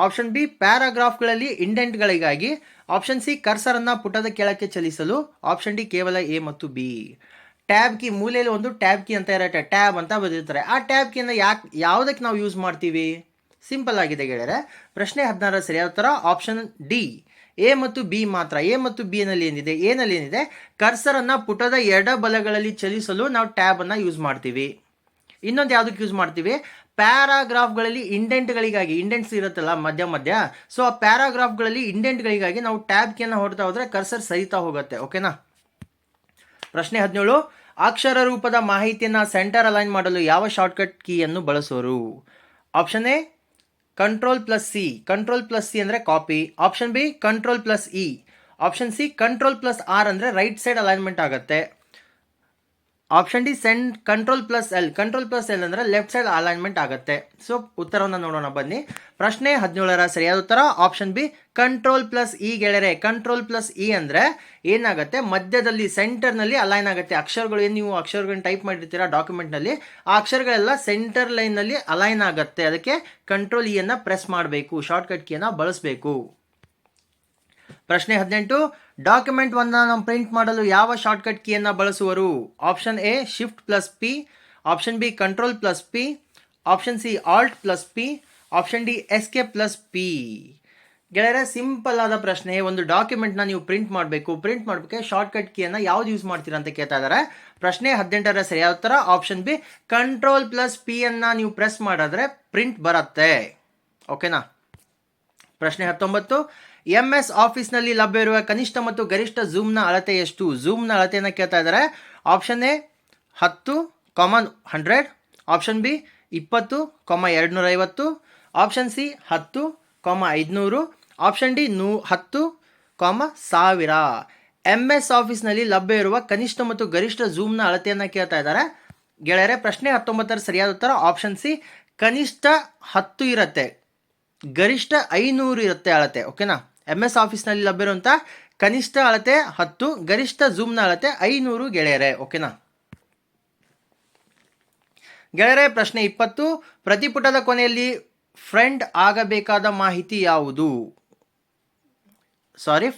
ಆಪ್ಷನ್ ಬಿ ಪ್ಯಾರಾಗ್ರಾಫ್ಗಳಲ್ಲಿ ಇಂಡೆಂಟ್ಗಳಿಗಾಗಿ, ಆಪ್ಷನ್ ಸಿ ಕರ್ಸರನ್ನು ಪುಟದ ಕೆಳಕ್ಕೆ ಚಲಿಸಲು, ಆಪ್ಷನ್ ಡಿ ಕೇವಲ ಎ ಮತ್ತು ಬಿ. ಟ್ಯಾಬ್ ಕೀ, ಮೂಲೆಯಲ್ಲಿ ಒಂದು ಟ್ಯಾಬ್ ಕೀ ಅಂತ ಇರುತ್ತೆ, ಟ್ಯಾಬ್ ಅಂತ ಬರೆದಿರ್ತಾರೆ. ಆ ಟ್ಯಾಬ್ ಕೀಯನ್ನು ಯಾವುದಕ್ಕೆ ನಾವು ಯೂಸ್ ಮಾಡ್ತೀವಿ? ಸಿಂಪಲ್ ಆಗಿದೆ ಗೆಳೆಯರೆ. ಪ್ರಶ್ನೆ 16 ಸರಿಯಾದ ಉತ್ತರ ಆಪ್ಷನ್ ಡಿ ಎ ಮತ್ತು ಬಿ ಮಾತ್ರ. ಎ ಮತ್ತು ಬಿ ನಲ್ಲಿ ಏನಿದೆ ಕರ್ಸರನ್ನು ಪುಟದ ಎಡಬಲಗಳಲ್ಲಿ ಚಲಿಸಲು ನಾವು ಟ್ಯಾಬ್ ಅನ್ನು ಯೂಸ್ ಮಾಡ್ತೀವಿ. ಇನ್ನೊಂದು ಯಾವುದಕ್ಕೆ ಯೂಸ್ ಮಾಡ್ತೀವಿ? ಪ್ಯಾರಾಗ್ರಾಫ್ಗಳಲ್ಲಿ ಇಂಡೆಂಟ್ಗಳಿಗಾಗಿ, ಇಂಡೆಂಟ್ಸ್ ಇರುತ್ತಲ್ಲ ಮಧ್ಯ, ಸೊ ಆ ಪ್ಯಾರಾಗ್ರಾಫ್ಗಳಲ್ಲಿ ಇಂಡೆಂಟ್ಗಳಿಗಾಗಿ ನಾವು ಟ್ಯಾಬ್ ಕೀಯನ್ನು ಹೊಡ್ತಾ ಹೋದ್ರೆ ಕರ್ಸರ್ ಸರಿತಾ ಹೋಗುತ್ತೆ. ಓಕೆನಾ? ಪ್ರಶ್ನೆ 17, ಅಕ್ಷರ ರೂಪದ ಮಾಹಿತಿಯನ್ನು ಸೆಂಟರ್ ಅಲೈನ್ ಮಾಡಲು ಯಾವ ಶಾರ್ಟ್ಕಟ್ ಕೀಯನ್ನು ಬಳಸುವರು? ಆಪ್ಷನ್ ಎ ಕಂಟ್ರೋಲ್+C, ಕಂಟ್ರೋಲ್+C ಅಂದರೆ copy, option B control E, option C control R ಅಂದರೆ ರೈಟ್ ಸೈಡ್ ಅಲೈನ್ಮೆಂಟ್ ಆಗುತ್ತೆ, ಆಪ್ಷನ್ ಡಿ ಕಂಟ್ರೋಲ್+L, ಕಂಟ್ರೋಲ್+L ಅಂದರೆ ಲೆಫ್ಟ್ ಸೈಡ್ ಅಲೈನ್ಮೆಂಟ್ ಆಗುತ್ತೆ. ಸೊ ಉತ್ತರವನ್ನು ನೋಡೋಣ ಬನ್ನಿ. ಪ್ರಶ್ನೆ 17 ಸರಿಯಾದ ಉತ್ತರ ಆಪ್ಷನ್ ಬಿ ಕಂಟ್ರೋಲ್+E. ಗೆಳೆಯರೆ, ಕಂಟ್ರೋಲ್+E ಅಂದರೆ ಏನಾಗುತ್ತೆ, ಮಧ್ಯದಲ್ಲಿ ಸೆಂಟರ್ನಲ್ಲಿ ಅಲೈನ್ ಆಗುತ್ತೆ. ಅಕ್ಷರಗಳು ಏನು ನೀವು ಅಕ್ಷರಗಳನ್ನ ಟೈಪ್ ಮಾಡಿರ್ತೀರಾ ಡಾಕ್ಯುಮೆಂಟ್ನಲ್ಲಿ, ಆ ಅಕ್ಷರಗಳೆಲ್ಲ ಸೆಂಟರ್ ಲೈನ್ನಲ್ಲಿ ಅಲೈನ್ ಆಗುತ್ತೆ. ಅದಕ್ಕೆ ಕಂಟ್ರೋಲ್ E ಅನ್ನು ಪ್ರೆಸ್ ಮಾಡಬೇಕು, ಶಾರ್ಟ್ಕಟ್ ಕೀಯನ್ನು ಬಳಸಬೇಕು. ಪ್ರಶ್ನೆ 18, ಡಾಕ್ಯುಮೆಂಟ್ ಒಂದನ್ನು ಪ್ರಿಂಟ್ ಮಾಡಲು ಯಾವ ಶಾರ್ಟ್ಕಟ್ ಕೀಯನ್ನು ಬಳಸುವರು? Option A Shift+P, option B Control+P, option C Alt+P, option D Escape+P. ಗೆಳೆಯರೆ, ಸಿಂಪಲ್ ಆದ ಪ್ರಶ್ನೆ. ಒಂದು ಡಾಕ್ಯುಮೆಂಟ್ನ ನೀವು ಪ್ರಿಂಟ್ ಮಾಡಬೇಕು, ಶಾರ್ಟ್ಕಟ್ ಕೀಯನ್ನು ಯಾವ್ದು ಯೂಸ್ ಮಾಡ್ತೀರಾ ಅಂತ ಕೇಳ್ತಾ ಇದ್ದಾರೆ. ಪ್ರಶ್ನೆ 18 ಸರಿಯಾದ ಉತ್ತರ ಆಪ್ಷನ್ ಬಿ Control+P ಅನ್ನ ನೀವು ಪ್ರೆಸ್ ಮಾಡಿದ್ರೆ ಪ್ರಿಂಟ್ ಬರುತ್ತೆ. ಓಕೆನಾ? ಪ್ರಶ್ನೆ 19, MS ಆಫೀಸ್ನಲ್ಲಿ ಲಭ್ಯವಿರುವ ಕನಿಷ್ಠ ಮತ್ತು ಗರಿಷ್ಠ ಝೂಮ್ನ ಅಳತೆ ಎಷ್ಟು? ಝೂಮ್ನ ಅಳತೆಯನ್ನು ಕೇಳ್ತಾ ಇದ್ದಾರೆ. Option A 10,100, option B 20,250, option C 10,500, option D 10,1000. MS ಆಫೀಸ್ನಲ್ಲಿ ಲಭ್ಯ ಇರುವ ಕನಿಷ್ಠ ಮತ್ತು ಗರಿಷ್ಠ ಝೂಮ್ನ ಅಳತೆಯನ್ನು ಕೇಳ್ತಾ ಇದ್ದಾರೆ. ಗೆಳೆಯರೆ, ಪ್ರಶ್ನೆ 19 ಸರಿಯಾದ ಉತ್ತರ ಆಪ್ಷನ್ ಸಿ ಕನಿಷ್ಠ 10 ಇರುತ್ತೆ, ಗರಿಷ್ಠ 500 ಇರುತ್ತೆ ಅಳತೆ. ಓಕೆನಾ? MS ಆಫೀಸ್ನಲ್ಲಿ ಲಭ್ಯವಿರುವಂಥ ಕನಿಷ್ಠ ಅಳತೆ 10, ಗರಿಷ್ಠ ಝೂಮ್ನ ಅಳತೆ 500 ಗೆಳೆಯರೆ. ಓಕೆನಾ? ಗೆಳೆಯರೆ, ಪ್ರಶ್ನೆ 20, ಪ್ರತಿಪುಟದ ಕೊನೆಯಲ್ಲಿ ಫ್ರೆಂಡ್ ಆಗಬೇಕಾದ ಮಾಹಿತಿ ಯಾವುದು?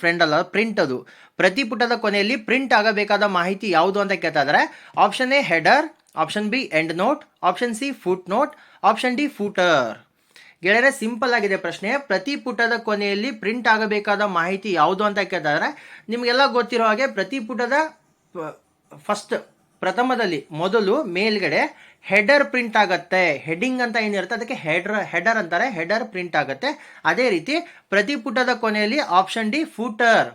ಫ್ರೆಂಡ್ ಅಲ್ಲ, ಪ್ರಿಂಟ್. ಅದು ಪ್ರತಿಪುಟದ ಕೊನೆಯಲ್ಲಿ ಪ್ರಿಂಟ್ ಆಗಬೇಕಾದ ಮಾಹಿತಿ ಯಾವುದು ಅಂತ ಕೇಳ್ತಾ ಇದ್ದಾರೆ. Option A header, option B end note, option C foot note, option D footer. ಗೆಳೆಯರೆ, ಸಿಂಪಲ್ ಆಗಿದೆ ಪ್ರಶ್ನೆ. ಪ್ರತಿ ಪುಟದ ಕೊನೆಯಲ್ಲಿ ಪ್ರಿಂಟ್ ಆಗಬೇಕಾದ ಮಾಹಿತಿ ಯಾವುದು ಅಂತ ಕೇಳಿದ್ರೆ ನಿಮಗೆಲ್ಲ ಗೊತ್ತಿರೋ ಹಾಗೆ ಪ್ರತಿ ಪುಟದ ಪ್ರಥಮದಲ್ಲಿ ಮೊದಲು ಮೇಲ್ಗಡೆ ಹೆಡರ್ ಪ್ರಿಂಟ್ ಆಗುತ್ತೆ. ಹೆಡಿಂಗ್ ಅಂತ ಏನಿರುತ್ತೆ ಅದಕ್ಕೆ ಹೆಡರ್ ಅಂತಾರೆ, ಹೆಡರ್ ಪ್ರಿಂಟ್ ಆಗುತ್ತೆ. ಅದೇ ರೀತಿ ಪ್ರತಿ ಪುಟದ ಕೊನೆಯಲ್ಲಿ ಆಪ್ಷನ್ ಡಿ ಫೂಟರ್.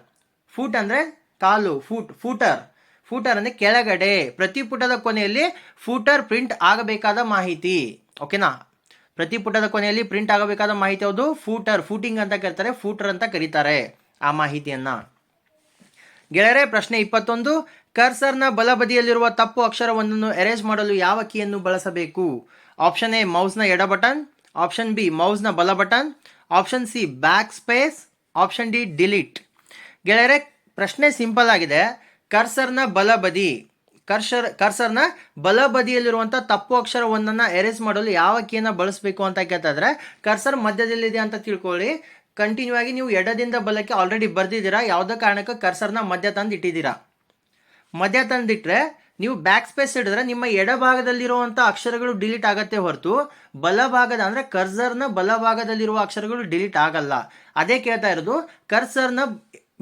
ಫೂಟ್ ಅಂದರೆ ಕಾಲು, ಫೂಟರ್ ಅಂದರೆ ಕೆಳಗಡೆ. ಪ್ರತಿ ಪುಟದ ಕೊನೆಯಲ್ಲಿ ಫೂಟರ್ ಪ್ರಿಂಟ್ ಆಗಬೇಕಾದ ಮಾಹಿತಿ. ಓಕೆನಾ? ಪ್ರತಿ ಪುಟದ ಕೊನೆಯಲ್ಲಿ ಪ್ರಿಂಟ್ ಆಗಬೇಕಾದ ಮಾಹಿತಿ ಯಾವುದು? ಫೂಟಿಂಗ್ ಅಂತ ಕರೀತಾರೆ, ಫೂಟರ್ ಅಂತ ಕರೀತಾರೆ ಆ ಮಾಹಿತಿಯನ್ನ. ಗೆಳೆಯರೆ, ಪ್ರಶ್ನೆ 21, ಕರ್ಸರ್ನ ಬಲಬದಿಯಲ್ಲಿರುವ ತಪ್ಪು ಅಕ್ಷರವೊಂದನ್ನು ಎರೇಸ್ ಮಾಡಲು ಯಾವ ಕೀಯನ್ನು ಬಳಸಬೇಕು? ಆಪ್ಷನ್ ಎ ಮೌಸ್ನ ಎಡ ಬಟನ್, ಆಪ್ಷನ್ ಬಿ ಮೌಸ್ನ ಬಲ button, option C back space, option D delete. ಗೆಳೆಯರೆ, ಪ್ರಶ್ನೆ ಸಿಂಪಲ್ ಆಗಿದೆ. ಕರ್ಸರ್ನ ಬಲಬದಿಯಲ್ಲಿರುವಂಥ ತಪ್ಪು ಅಕ್ಷರವೊಂದನ್ನು ಎರೇಸ್ ಮಾಡಲು ಯಾವ ಕೀಯನ್ನು ಬಳಸಬೇಕು ಅಂತ ಕೇಳ್ತಾ ಇದ್ರೆ, ಕರ್ಸರ್ ಮಧ್ಯದಲ್ಲಿದೆ ಅಂತ ತಿಳ್ಕೊಳ್ಳಿ. ಕಂಟಿನ್ಯೂ ಆಗಿ ನೀವು ಎಡದಿಂದ ಬಲಕ್ಕೆ ಆಲ್ರೆಡಿ ಬರ್ದಿದ್ದೀರಾ, ಯಾವುದೋ ಕಾರಣಕ್ಕೆ ಕರ್ಸರ್ನ ಮಧ್ಯ ತಂದು ಇಟ್ಟಿದ್ದೀರಾ. ಮಧ್ಯ ತಂದಿಟ್ರೆ ನೀವು ಬ್ಯಾಕ್ ಸ್ಪೇಸ್ ಹಿಡಿದ್ರೆ ನಿಮ್ಮ ಎಡಭಾಗದಲ್ಲಿರುವಂಥ ಅಕ್ಷರಗಳು ಡಿಲೀಟ್ ಆಗತ್ತೆ ಹೊರತು ಬಲಭಾಗದ ಅಂದರೆ ಕರ್ಸರ್ನ ಬಲಭಾಗದಲ್ಲಿರುವ ಅಕ್ಷರಗಳು ಡಿಲೀಟ್ ಆಗಲ್ಲ. ಅದೇ ಕೇಳ್ತಾ ಇರೋದು, ಕರ್ಸರ್ನ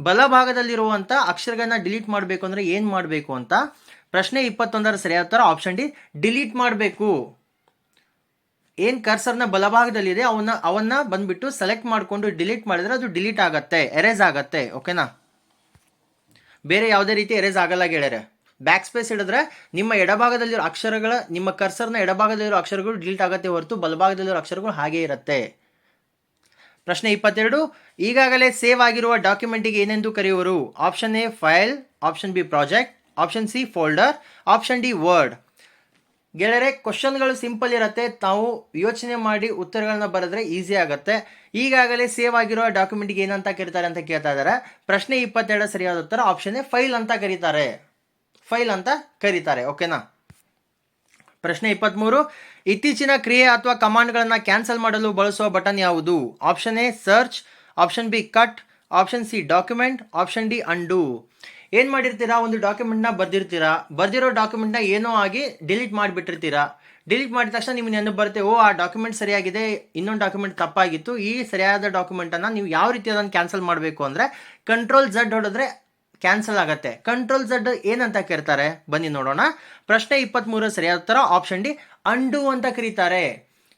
ಬಲಭಾಗದಲ್ಲಿರುವಂಥ ಅಕ್ಷರಗಳನ್ನ ಡಿಲೀಟ್ ಮಾಡಬೇಕು ಅಂದರೆ ಏನು ಮಾಡಬೇಕು ಅಂತ. ಪ್ರಶ್ನೆ 21 ಸರಿಯಾದ ಉತ್ತರ ಆಪ್ಷನ್ ಡಿ ಡಿಲೀಟ್ ಮಾಡಬೇಕು. ಏನು ಕರ್ಸರ್ನ ಬಲಭಾಗದಲ್ಲಿದೆ ಅವನ್ನ ಬಂದ್ಬಿಟ್ಟು ಸೆಲೆಕ್ಟ್ ಮಾಡಿಕೊಂಡು ಡಿಲೀಟ್ ಮಾಡಿದ್ರೆ ಅದು ಡಿಲೀಟ್ ಆಗತ್ತೆ, ಎರೇಸ್ ಆಗತ್ತೆ. ಓಕೆನಾ? ಬೇರೆ ಯಾವುದೇ ರೀತಿ ಎರೇಸ್ ಆಗಲ್ಲ ಗೆಳೆಯರೆ. ಬ್ಯಾಕ್ ಸ್ಪೇಸ್ ಹಿಡಿದ್ರೆ ನಿಮ್ಮ ಎಡಭಾಗದಲ್ಲಿರೋ ಅಕ್ಷರಗಳ, ನಿಮ್ಮ ಕರ್ಸರ್ನ ಎಡಭಾಗದಲ್ಲಿರೋ ಅಕ್ಷರಗಳು ಡಿಲೀಟ್ ಆಗತ್ತೆ ಹೊರತು ಬಲಭಾಗದಲ್ಲಿರೋ ಅಕ್ಷರಗಳು ಹಾಗೇ ಇರುತ್ತೆ. ಪ್ರಶ್ನೆ 22, ಈಗಾಗಲೇ ಸೇವ್ ಆಗಿರುವ ಡಾಕ್ಯುಮೆಂಟಿಗೆ ಏನೆಂದು ಕರೆಯುವರು? Option A file, option B project, option C folder, option D word. ಗೆಳೆಯರೆ ಕ್ವಶನ್ಗಳು ಸಿಂಪಲ್ ಇರುತ್ತೆ, ತಾವು ಯೋಚನೆ ಮಾಡಿ ಉತ್ತರಗಳನ್ನ ಬರೆದ್ರೆ ಈಸಿ ಆಗುತ್ತೆ. ಈಗಾಗಲೇ ಸೇವ್ ಆಗಿರೋ ಡಾಕ್ಯುಮೆಂಟ್ಗೆ ಏನಂತ ಕರೀತಾರೆ ಅಂತ ಕೇಳ್ತಾ ಇದ್ದಾರೆ. ಪ್ರಶ್ನೆ 22 ಸರಿಯಾದ ಉತ್ತರ ಆಪ್ಷನ್ ಎ ಫೈಲ್ ಅಂತ ಕರೀತಾರೆ. ಫೈಲ್ ಅಂತ ಕರೀತಾರೆ. ಓಕೆನಾ. ಪ್ರಶ್ನೆ 23, ಇತ್ತೀಚಿನ ಕ್ರಿಯೆ ಅಥವಾ ಕಮಾಂಡ್ಗಳನ್ನು ಕ್ಯಾನ್ಸಲ್ ಮಾಡಲು ಬಳಸುವ ಬಟನ್ ಯಾವುದು? Option A search, option B cut, option C document, option D undo. ಏನು ಮಾಡಿರ್ತೀರಾ, ಒಂದು ಡಾಕ್ಯುಮೆಂಟ್ನ ಬರ್ದಿರ್ತೀರಾ, ಬರ್ದಿರೋ ಡಾಕ್ಯುಮೆಂಟ್ನ ಏನೋ ಆಗಿ ಡಿಲೀಟ್ ಮಾಡಿಬಿಟ್ಟಿರ್ತೀರಾ. ಡಿಲೀಟ್ ಮಾಡಿದ ತಕ್ಷಣ ನಿಮ್ಗೆ ನೆನಪು ಬರುತ್ತೆ, ಓ ಆ ಡಾಕ್ಯುಮೆಂಟ್ ಸರಿಯಾಗಿದೆ, ಇನ್ನೊಂದು ಡಾಕ್ಯುಮೆಂಟ್ ತಪ್ಪಾಗಿತ್ತು, ಈ ಸರಿಯಾದ ಡಾಕ್ಯುಮೆಂಟನ್ನು ನೀವು ಯಾವ ರೀತಿ ಅದನ್ನು ಕ್ಯಾನ್ಸಲ್ ಮಾಡಬೇಕು ಅಂದರೆ ಕಂಟ್ರೋಲ್ ಝಡ್ ಹೊಡೆದ್ರೆ ಕ್ಯಾನ್ಸಲ್ ಆಗುತ್ತೆ. ಕಂಟ್ರೋಲ್ ಝಡ್ ಏನಂತ ಕರೀತಾರೆ ಬನ್ನಿ ನೋಡೋಣ. ಪ್ರಶ್ನೆ 23 ಸರಿಯಾದ ಉತ್ತರ ಆಪ್ಷನ್ ಡಿ ಅಂಡು ಅಂತ ಕರೀತಾರೆ.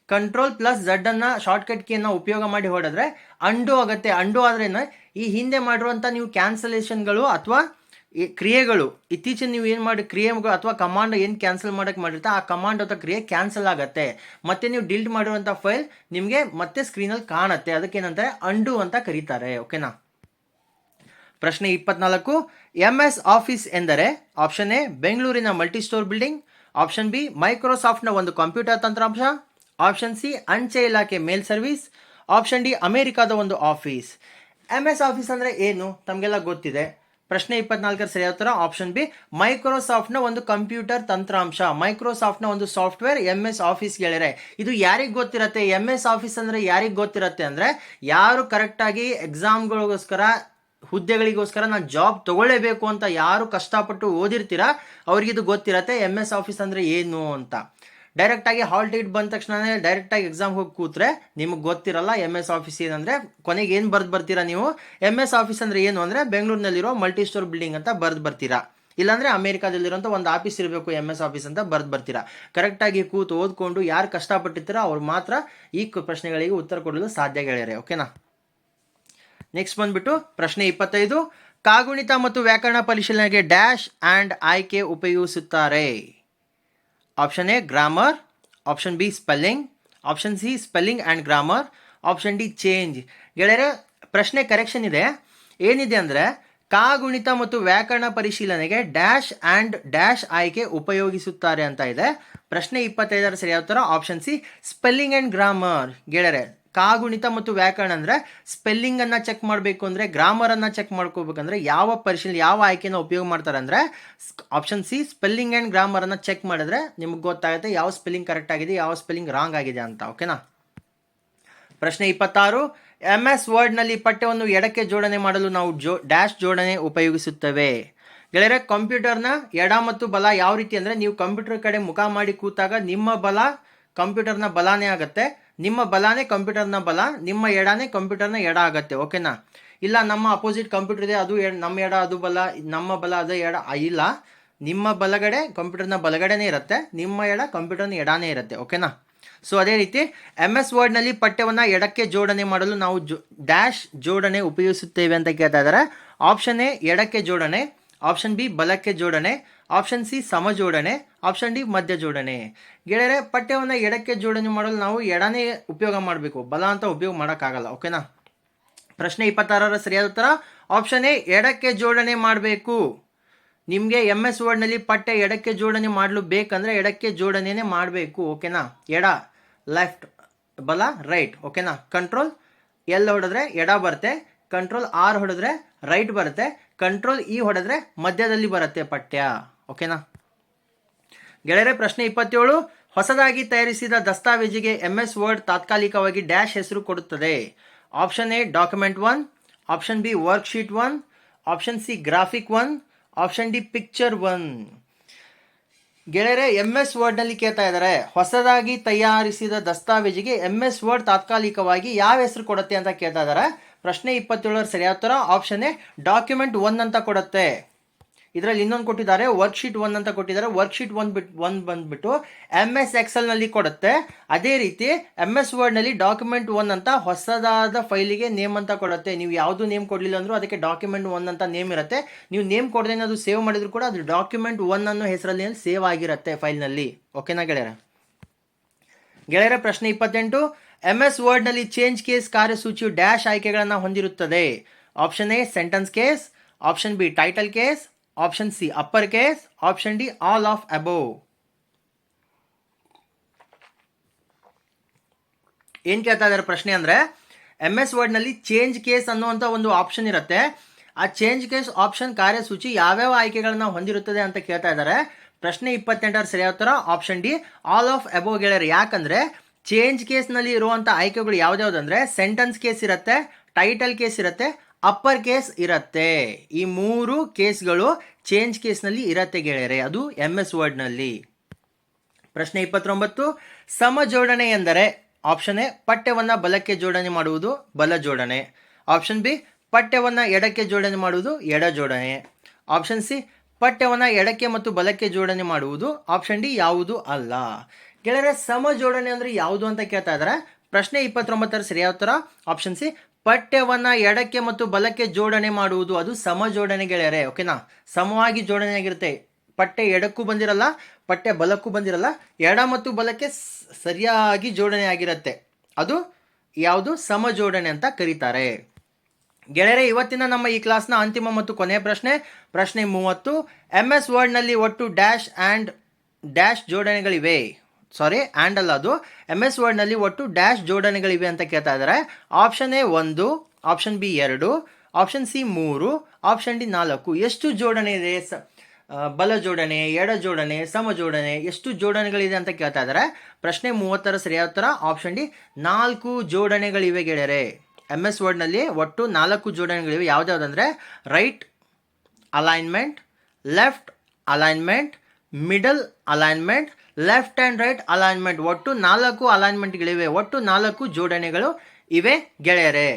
ಕಂಟ್ರೋಲ್ ಪ್ಲಸ್ ಝಡ್ ಅನ್ನ ಶಾರ್ಟ್ಕಟ್ ಕೀನ ಉಪಯೋಗ ಮಾಡಿ ಹೊಡೆದ್ರೆ ಅಂಡು ಆಗುತ್ತೆ. ಅಂಡು ಆದ್ರೇನು, ಈ ಹಿಂದೆ ಮಾಡಿರುವಂಥ ನೀವು ಕ್ಯಾನ್ಸಲೇಷನ್ಗಳು ಅಥವಾ ಕ್ರಿಯೆಗಳು, ಇತ್ತೀಚಿನ ನೀವು ಏನು ಮಾಡಿ ಕ್ರಿಯೆಗಳು ಅಥವಾ ಕಮಾಂಡ್ ಏನು ಕ್ಯಾನ್ಸಲ್ ಮಾಡೋಕ್ಕೆ ಮಾಡಿರ್ತಾ ಆ ಕಮಾಂಡ್ ಅಥವಾ ಕ್ರಿಯೆ ಕ್ಯಾನ್ಸಲ್ ಆಗುತ್ತೆ. ಮತ್ತೆ ನೀವು ಡಿಲೀಟ್ ಮಾಡಿರುವಂಥ ಫೈಲ್ ನಿಮಗೆ ಮತ್ತೆ ಸ್ಕ್ರೀನಲ್ಲಿ ಕಾಣುತ್ತೆ. ಅದಕ್ಕೆ ಏನಂತಾರೆ ಅಂಡು ಅಂತ ಕರೀತಾರೆ. ಓಕೆನಾ. ಪ್ರಶ್ನೆ 24, MS ಆಫೀಸ್ ಎಂದರೆ ಆಪ್ಷನ್ ಎ ಬೆಂಗಳೂರಿನ multi store building, option B ಮೈಕ್ರೋಸಾಫ್ಟ್ನ ಒಂದು ಕಂಪ್ಯೂಟರ್ ತಂತ್ರಾಂಶ, ಆಪ್ಷನ್ ಸಿ ಅಂಚೆ ಇಲಾಖೆ ಮೇಲ್ ಸರ್ವಿಸ್, ಆಪ್ಷನ್ ಡಿ ಅಮೆರಿಕಾದ ಒಂದು ಆಫೀಸ್. MS ಆಫೀಸ್ ಅಂದರೆ ಏನು ತಮಗೆಲ್ಲ ಗೊತ್ತಿದೆ. ಪ್ರಶ್ನೆ 24 ಸರಿಯಾದ ಉತ್ತರ ಆಪ್ಷನ್ ಬಿ ಮೈಕ್ರೋಸಾಫ್ಟ್ನ ಒಂದು ಕಂಪ್ಯೂಟರ್ ತಂತ್ರಾಂಶ, ಮೈಕ್ರೋಸಾಫ್ಟ್ನ ಒಂದು ಸಾಫ್ಟ್ವೇರ್ MS ಆಫೀಸ್ ಗೆಳೆಯರೆ. ಇದು ಯಾರಿಗೆ ಗೊತ್ತಿರತ್ತೆ? MS ಆಫೀಸ್ ಅಂದರೆ ಯಾರಿಗೆ ಗೊತ್ತಿರತ್ತೆ ಅಂದರೆ ಯಾರು ಕರೆಕ್ಟಾಗಿ ಎಕ್ಸಾಮ್ಗಳಿಗೋಸ್ಕರ, ಹುದ್ದೆಗಳಿಗೋಸ್ಕರ ನಾನು ಜಾಬ್ ತಗೊಳ್ಳೇಬೇಕು ಅಂತ ಯಾರು ಕಷ್ಟಪಟ್ಟು ಓದಿರ್ತೀರಾ ಅವ್ರಿಗೆ ಇದು ಗೊತ್ತಿರತ್ತೆ MS ಆಫೀಸ್ ಅಂದರೆ ಏನು ಅಂತ. ಡೈರೆಕ್ಟಾಗಿ ಹಾಲ್ ಟಿಕೆಟ್ ಬಂದ ತಕ್ಷಣನೇ ಡೈರೆಕ್ಟಾಗಿ ಎಕ್ಸಾಮ್ ಹೋಗಿ ಕೂತ್ರೆ ನಿಮಗೆ ಗೊತ್ತಿರಲ್ಲ MS ಆಫೀಸ್ ಏನಂದರೆ. ಕೊನೆಗೆ ಏನು ಬರ್ತೀರಾ ನೀವು, MS ಆಫೀಸ್ ಅಂದರೆ ಏನು ಅಂದರೆ ಬೆಂಗಳೂರಿನಲ್ಲಿರೋ ಮಲ್ಟಿ ಸ್ಟೋರ್ ಬಿಲ್ಡಿಂಗ್ ಅಂತ ಬರ್ತೀರಾ. ಇಲ್ಲಾಂದರೆ ಅಮೆರಿಕಾದಲ್ಲಿರೋಂಥ ಒಂದು ಆಫೀಸ್ ಇರಬೇಕು MS ಆಫೀಸ್ ಅಂತ ಬರ್ತೀರಾ. ಕರೆಕ್ಟಾಗಿ ಕೂತು ಓದ್ಕೊಂಡು ಯಾರು ಕಷ್ಟಪಟ್ಟಿರ್ತೀರೋ ಅವ್ರು ಮಾತ್ರ ಈ ಪ್ರಶ್ನೆಗಳಿಗೆ ಉತ್ತರ ಕೊಡಲು ಸಾಧ್ಯ ಗೆಳೆಯರೆ. ಓಕೆನಾ. ನೆಕ್ಸ್ಟ್ ಬಂದ್ಬಿಟ್ಟು ಪ್ರಶ್ನೆ 25, ಕಾಗುಣಿತ ಮತ್ತು ವ್ಯಾಕರಣ ಪರಿಶೀಲನೆಗೆ ಡ್ಯಾಶ್ ಆ್ಯಂಡ್ ಆಯ್ಕೆ ಉಪಯೋಗಿಸುತ್ತಾರೆ? Option A grammar, option B spelling, option C spelling and grammar, option D change. ಗೆಳೆಯರೆ ಪ್ರಶ್ನೆ ಕರೆಕ್ಷನ್ ಇದೆ. ಏನಿದೆ ಅಂದರೆ ಕಾಗುಣಿತ ಮತ್ತು ವ್ಯಾಕರಣ ಪರಿಶೀಲನೆಗೆ ಡ್ಯಾಶ್ ಆ್ಯಂಡ್ ಡ್ಯಾಶ್ ಆಯ್ಕೆ ಉಪಯೋಗಿಸುತ್ತಾರೆ ಅಂತ ಇದೆ. ಪ್ರಶ್ನೆ 25 ಸರಿಯಾದ ಉತ್ತರ option C spelling and grammar. ಗೆಳೆಯರೆ ಕಾಗುಣಿತ ಮತ್ತು ವ್ಯಾಕರಣ ಅಂದರೆ ಸ್ಪೆಲ್ಲಿಂಗನ್ನು ಚೆಕ್ ಮಾಡಬೇಕು ಅಂದರೆ, ಗ್ರಾಮರನ್ನು ಚೆಕ್ ಮಾಡ್ಕೋಬೇಕಂದ್ರೆ ಯಾವ ಆಯ್ಕೆನ ಉಪಯೋಗ ಮಾಡ್ತಾರೆ ಅಂದರೆ ಆಪ್ಷನ್ ಸಿ ಸ್ಪೆಲ್ಲಿಂಗ್ ಆ್ಯಂಡ್ ಗ್ರಾಮರನ್ನು ಚೆಕ್ ಮಾಡಿದ್ರೆ ನಿಮ್ಗೆ ಗೊತ್ತಾಗುತ್ತೆ ಯಾವ ಸ್ಪೆಲ್ಲಿಂಗ್ ಕರೆಕ್ಟ್ ಆಗಿದೆ, ಯಾವ ಸ್ಪೆಲ್ಲಿಂಗ್ ರಾಂಗ್ ಆಗಿದೆ ಅಂತ. ಓಕೆನಾ. ಪ್ರಶ್ನೆ 26, MS ವರ್ಡ್ನಲ್ಲಿ ಪಠ್ಯವನ್ನು ಎಡಕ್ಕೆ ಜೋಡಣೆ ಮಾಡಲು ನಾವು ಡ್ಯಾಶ್ ಜೋಡಣೆ ಉಪಯೋಗಿಸುತ್ತೇವೆ. ಗೆಳೆಯರೆ ಕಂಪ್ಯೂಟರ್ನ ಎಡ ಮತ್ತು ಬಲ ಯಾವ ರೀತಿ ಅಂದರೆ, ನೀವು ಕಂಪ್ಯೂಟರ್ ಕಡೆ ಮುಖ ಮಾಡಿ ಕೂತಾಗ ನಿಮ್ಮ ಬಲ ಕಂಪ್ಯೂಟರ್ನ ಬಲಾನೇ ಆಗುತ್ತೆ, ನಿಮ್ಮ ಬಲಾನೇ ಕಂಪ್ಯೂಟರ್ನ ಬಲ, ನಿಮ್ಮ ಎಡನೇ ಕಂಪ್ಯೂಟರ್ನ ಎಡ ಆಗುತ್ತೆ. ಓಕೆನಾ. ಇಲ್ಲ ನಮ್ಮ ಅಪೋಸಿಟ್ ಕಂಪ್ಯೂಟರ್ ಇದೆ, ಅದು ನಮ್ಮ ಎಡ ಅದು ಬಲ, ನಮ್ಮ ಬಲ ಅದು ಎಡ, ಇಲ್ಲ, ನಿಮ್ಮ ಬಲಗಡೆ ಕಂಪ್ಯೂಟರ್ನ ಬಲಗಡೆನೇ ಇರುತ್ತೆ, ನಿಮ್ಮ ಎಡ ಕಂಪ್ಯೂಟರ್ನ ಎಡನೇ ಇರುತ್ತೆ. ಓಕೆನಾ. ಸೊ ಅದೇ ರೀತಿ MS ವರ್ಡ್ನಲ್ಲಿ ಪಠ್ಯವನ್ನು ಎಡಕ್ಕೆ ಜೋಡಣೆ ಮಾಡಲು ನಾವು ಡ್ಯಾಶ್ ಜೋಡಣೆ ಉಪಯೋಗಿಸುತ್ತೇವೆ ಅಂತ ಕೇಳ್ತಾ ಇದ್ದಾರೆ. ಆಪ್ಷನ್ ಎ ಎಡಕ್ಕೆ ಜೋಡಣೆ, ಆಪ್ಷನ್ ಬಿ ಬಲಕ್ಕೆ ಜೋಡಣೆ, ಆಪ್ಷನ್ ಸಿ ಸಮ ಜೋಡಣೆ, ಆಪ್ಷನ್ ಡಿ ಮಧ್ಯ ಜೋಡಣೆ. ಗೆಳೆಯರೆ ಪಠ್ಯವನ್ನು ಎಡಕ್ಕೆ ಜೋಡಣೆ ಮಾಡಲು ನಾವು ಎಡನೇ ಉಪಯೋಗ ಮಾಡಬೇಕು, ಬಲ ಅಂತ ಉಪಯೋಗ ಮಾಡೋಕ್ಕಾಗಲ್ಲ. ಓಕೆನಾ. ಪ್ರಶ್ನೆ 26 ಸರಿಯಾದ ಉತ್ತರ ಆಪ್ಷನ್ ಎ ಎಡಕ್ಕೆ ಜೋಡಣೆ ಮಾಡಬೇಕು. ನಿಮಗೆ MS ವರ್ಡ್ನಲ್ಲಿ ಪಠ್ಯ ಎಡಕ್ಕೆ ಜೋಡಣೆ ಮಾಡಲು ಬೇಕಂದರೆ ಎಡಕ್ಕೆ ಜೋಡಣೆನೇ ಮಾಡಬೇಕು. ಓಕೆನಾ. ಎಡ ಲೆಫ್ಟ್, ಬಲ ರೈಟ್. ಓಕೆನಾ. ಕಂಟ್ರೋಲ್ L ಹೊಡೆದ್ರೆ ಎಡ ಬರುತ್ತೆ, ಕಂಟ್ರೋಲ್ R ಹೊಡೆದ್ರೆ ರೈಟ್ ಬರುತ್ತೆ, ಕಂಟ್ರೋಲ್ E ಹೊಡೆದ್ರೆ ಮಧ್ಯದಲ್ಲಿ ಬರುತ್ತೆ ಪಠ್ಯ. ಓಕೆನಾ. ಗೆಳೆಯರೆ ಪ್ರಶ್ನೆ 27, ಹೊಸದಾಗಿ ತಯಾರಿಸಿದ ದಸ್ತಾವೇಜಿಗೆ MS ವರ್ಡ್ ತಾತ್ಕಾಲಿಕವಾಗಿ ಡ್ಯಾಶ್ ಹೆಸರು ಕೊಡುತ್ತದೆ. Option A document 1, option B worksheet 1, option C graphic 1, option D picture 1. ಗೆಳೆಯರೆ MS ವರ್ಡ್ನಲ್ಲಿ ಕೇಳ್ತಾ ಇದ್ದಾರೆ, ಹೊಸದಾಗಿ ತಯಾರಿಸಿದ ದಸ್ತಾವೇಜಿಗೆ MS ವರ್ಡ್ ತಾತ್ಕಾಲಿಕವಾಗಿ ಯಾವ ಹೆಸರು ಕೊಡುತ್ತೆ ಅಂತ ಕೇಳ್ತಾ ಇದ್ದಾರೆ. ಪ್ರಶ್ನೆ 27 ಸರಿಯಾದ ಉತ್ತರ ಆಪ್ಷನ್ ಎ ಡಾಕ್ಯುಮೆಂಟ್ 1 ಅಂತ ಕೊಡುತ್ತೆ. ಇದರಲ್ಲಿ ಇನ್ನೊಂದು ಕೊಟ್ಟಿದ್ದಾರೆ ವರ್ಕ್ಶೀಟ್ 1 ಅಂತ ಕೊಟ್ಟಿದ್ದಾರೆ. ವರ್ಕ್ಶೀಟ್ 1 ಬಂದ್ಬಿಟ್ಟು MS ಎಕ್ಸೆಲ್ ನಲ್ಲಿ ಕೊಡುತ್ತೆ. ಅದೇ ರೀತಿ MS ವರ್ಡ್ ನಲ್ಲಿ ಡಾಕ್ಯುಮೆಂಟ್ 1 ಅಂತ ಹೊಸದಾದ ಫೈಲಿಗೆ ನೇಮ್ ಅಂತ ಕೊಡುತ್ತೆ. ನೀವು ಯಾವುದು ನೇಮ್ ಕೊಡಲಿಲ್ಲ ಅಂದ್ರೂ ಅದಕ್ಕೆ ಡಾಕ್ಯುಮೆಂಟ್ 1 ಅಂತ ನೇಮ್ ಇರುತ್ತೆ. ನೀವು ನೇಮ್ ಕೊಡದೇನೆ ಅದು ಸೇವ್ ಮಾಡಿದ್ರು ಕೂಡ ಅದು ಡಾಕ್ಯುಮೆಂಟ್ 1 ಅನ್ನೋ ಹೆಸರಲ್ಲಿ ಸೇವ್ ಆಗಿರುತ್ತೆ ಫೈಲ್ನಲ್ಲಿ. ಓಕೆನಾ ಗೆಳೆಯರೆ ಪ್ರಶ್ನೆ 28, MS ವರ್ಡ್ ನಲ್ಲಿ ಚೇಂಜ್ ಕೇಸ್ ಕಾರ್ಯಸೂಚಿಯು ಡ್ಯಾಶ್ ಆಯ್ಕೆಗಳನ್ನು ಹೊಂದಿರುತ್ತದೆ. Option A sentence case, option B title case, option C upper case, option D all of above. ಏನ್ ಕೇಳ್ತಾ ಇದಾರೆ ಪ್ರಶ್ನೆ ಅಂದ್ರೆ, MS ವರ್ಡ್ ನಲ್ಲಿ ಚೇಂಜ್ ಕೇಸ್ ಅನ್ನುವಂತ ಒಂದು ಆಪ್ಷನ್ ಇರುತ್ತೆ. ಆ ಚೇಂಜ್ ಕೇಸ್ ಆಪ್ಷನ್ ಕಾರ್ಯಸೂಚಿ ಯಾವ್ಯಾವ ಆಯ್ಕೆಗಳನ್ನ ಹೊಂದಿರುತ್ತದೆ ಅಂತ ಕೇಳ್ತಾ ಇದ್ದಾರೆ. ಪ್ರಶ್ನೆ 28ರ ಸರಿಯಾದ ಉತ್ತರ option D all of above ಗೆಳೆಯರು. ಯಾಕಂದ್ರೆ ಚೇಂಜ್ ಕೇಸ್ ನಲ್ಲಿ ಇರುವಂತ ಆಯ್ಕೆಗಳು ಯಾವ್ದಾವ್ದಂದ್ರೆ ಸೆಂಟೆನ್ಸ್ ಕೇಸ್ ಇರುತ್ತೆ, ಟೈಟಲ್ ಕೇಸ್ ಇರುತ್ತೆ, ಅಪ್ಪರ್ ಕೇಸ್ ಇರುತ್ತೆ. ಈ 3 ಕೇಸ್ಗಳು ಚೇಂಜ್ ಕೇಸ್ ನಲ್ಲಿ ಇರತ್ತೆ ಗೆಳೆಯರೆ, ಅದು MS ವರ್ಡ್ ನಲ್ಲಿ. ಪ್ರಶ್ನೆ 29, ಸಮ ಜೋಡಣೆ ಎಂದರೆ ಆಪ್ಷನ್ ಎ ಪಠ್ಯವನ್ನ ಬಲಕ್ಕೆ ಜೋಡಣೆ ಮಾಡುವುದು ಬಲ ಜೋಡಣೆ, ಆಪ್ಷನ್ ಬಿ ಪಠ್ಯವನ್ನ ಎಡಕ್ಕೆ ಜೋಡಣೆ ಮಾಡುವುದು ಎಡ ಜೋಡಣೆ, ಆಪ್ಷನ್ ಸಿ ಪಠ್ಯವನ್ನ ಎಡಕ್ಕೆ ಮತ್ತು ಬಲಕ್ಕೆ ಜೋಡಣೆ ಮಾಡುವುದು, ಆಪ್ಷನ್ ಡಿ ಯಾವುದು ಅಲ್ಲ. ಗೆಳೆಯರೆ ಸಮ ಜೋಡಣೆ ಅಂದ್ರೆ ಯಾವುದು ಅಂತ ಕೇಳ್ತಾ ಇದ್ದಾರೆ. ಪ್ರಶ್ನೆ 29ರ ಸರಿಯಾದ ಉತ್ತರ ಆಪ್ಷನ್ ಸಿ ಪಠ್ಯವನ್ನ ಎಡಕ್ಕೆ ಮತ್ತು ಬಲಕ್ಕೆ ಜೋಡಣೆ ಮಾಡುವುದು, ಅದು ಸಮ ಜೋಡಣೆ ಗೆಳೆಯರೆ. ಓಕೆನಾ, ಸಮವಾಗಿ ಜೋಡಣೆ ಆಗಿರುತ್ತೆ. ಪಠ್ಯ ಎಡಕ್ಕೂ ಬಂದಿರಲ್ಲ, ಪಠ್ಯ ಬಲಕ್ಕೂ ಬಂದಿರಲ್ಲ, ಎಡ ಮತ್ತು ಬಲಕ್ಕೆ ಸರಿಯಾಗಿ ಜೋಡಣೆ ಆಗಿರುತ್ತೆ. ಅದು ಯಾವುದು ಸಮ ಜೋಡಣೆ ಅಂತ ಕರೀತಾರೆ. ಗೆಳೆಯರೆ ಇವತ್ತಿನ ನಮ್ಮ ಈ ಕ್ಲಾಸ್ನ ಅಂತಿಮ ಮತ್ತು ಕೊನೆಯ ಪ್ರಶ್ನೆ 30, MS ವರ್ಡ್ ನಲ್ಲಿ ಒಟ್ಟು ಡ್ಯಾಶ್ ಆ್ಯಂಡ್ ಡ್ಯಾಶ್ ಜೋಡಣೆಗಳಿವೆ. ಸಾರಿ ಆ್ಯಂಡ್ ಅಲ್ಲ, ಅದು MS ವರ್ಡ್ ನಲ್ಲಿ ಒಟ್ಟು ಡ್ಯಾಶ್ ಜೋಡಣೆಗಳಿವೆ ಅಂತ ಕೇಳ್ತಾ ಇದ್ದಾರೆ. Option A 1, option B 2, option C 3, option D 4. ಎಷ್ಟು ಜೋಡಣೆ ಇದೆ? ಬಲ ಜೋಡಣೆ, ಎಡ ಜೋಡಣೆ, ಸಮ ಜೋಡಣೆ, ಎಷ್ಟು ಜೋಡಣೆಗಳಿದೆ ಅಂತ ಕೇಳ್ತಾ ಇದ್ದಾರೆ. ಪ್ರಶ್ನೆ 30ರ ಸರಿಯಾದ ಉತ್ತರ ಆಪ್ಷನ್ ಡಿ 4 ಜೋಡಣೆಗಳಿವೆ ಗೆಳೆಯರೆ. MS ವರ್ಡ್ ನಲ್ಲಿ ಒಟ್ಟು 4 ಜೋಡಣೆಗಳಿವೆ. ಯಾವ್ದಾವ್ದಂದ್ರೆ right alignment, left alignment, middle alignment, left and right alignment. ಒಟ್ಟು 4 ಅಲೈನ್ಮೆಂಟ್ಗಳಿವೆ, ಒಟ್ಟು 4 ಜೋಡಣೆಗಳು ಇವೆ ಗೆಳೆಯರೆ.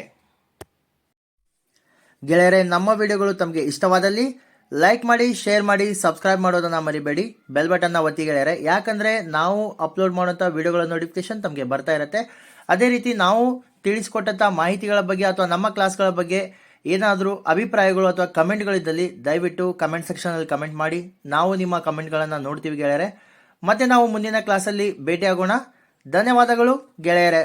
ನಮ್ಮ ವಿಡಿಯೋಗಳು ತಮಗೆ ಇಷ್ಟವಾದಲ್ಲಿ ಲೈಕ್ ಮಾಡಿ, ಶೇರ್ ಮಾಡಿ, ಸಬ್ಸ್ಕ್ರೈಬ್ ಮಾಡೋದನ್ನ ಮರಿಬೇಡಿ. ಬೆಲ್ ಬಟನ್ನ ಒತ್ತಿ ಗೆಳೆಯರೆ, ಯಾಕಂದ್ರೆ ನಾವು ಅಪ್ಲೋಡ್ ಮಾಡುವಂಥ ವಿಡಿಯೋಗಳ ನೋಟಿಫಿಕೇಶನ್ ತಮಗೆ ಬರ್ತಾ ಇರುತ್ತೆ. ಅದೇ ರೀತಿ ನಾವು ತಿಳಿಸಿಕೊಟ್ಟಂಥ ಮಾಹಿತಿಗಳ ಬಗ್ಗೆ ಅಥವಾ ನಮ್ಮ ಕ್ಲಾಸ್ಗಳ ಬಗ್ಗೆ ಏನಾದರೂ ಅಭಿಪ್ರಾಯಗಳು ಅಥವಾ ಕಮೆಂಟ್ಗಳಿದ್ದಲ್ಲಿ ದಯವಿಟ್ಟು ಕಮೆಂಟ್ ಸೆಕ್ಷನಲ್ಲಿ ಕಮೆಂಟ್ ಮಾಡಿ. ನಾವು ನಿಮ್ಮ ಕಮೆಂಟ್ಗಳನ್ನು ನೋಡ್ತೀವಿ ಗೆಳೆಯರೆ. ಮತ್ತೆ ನಾವು ಮುಂದಿನ ಕ್ಲಾಸಲ್ಲಿ ಭೇಟಿಯಾಗೋಣ. ಧನ್ಯವಾದಗಳು ಗೆಳೆಯರೆ.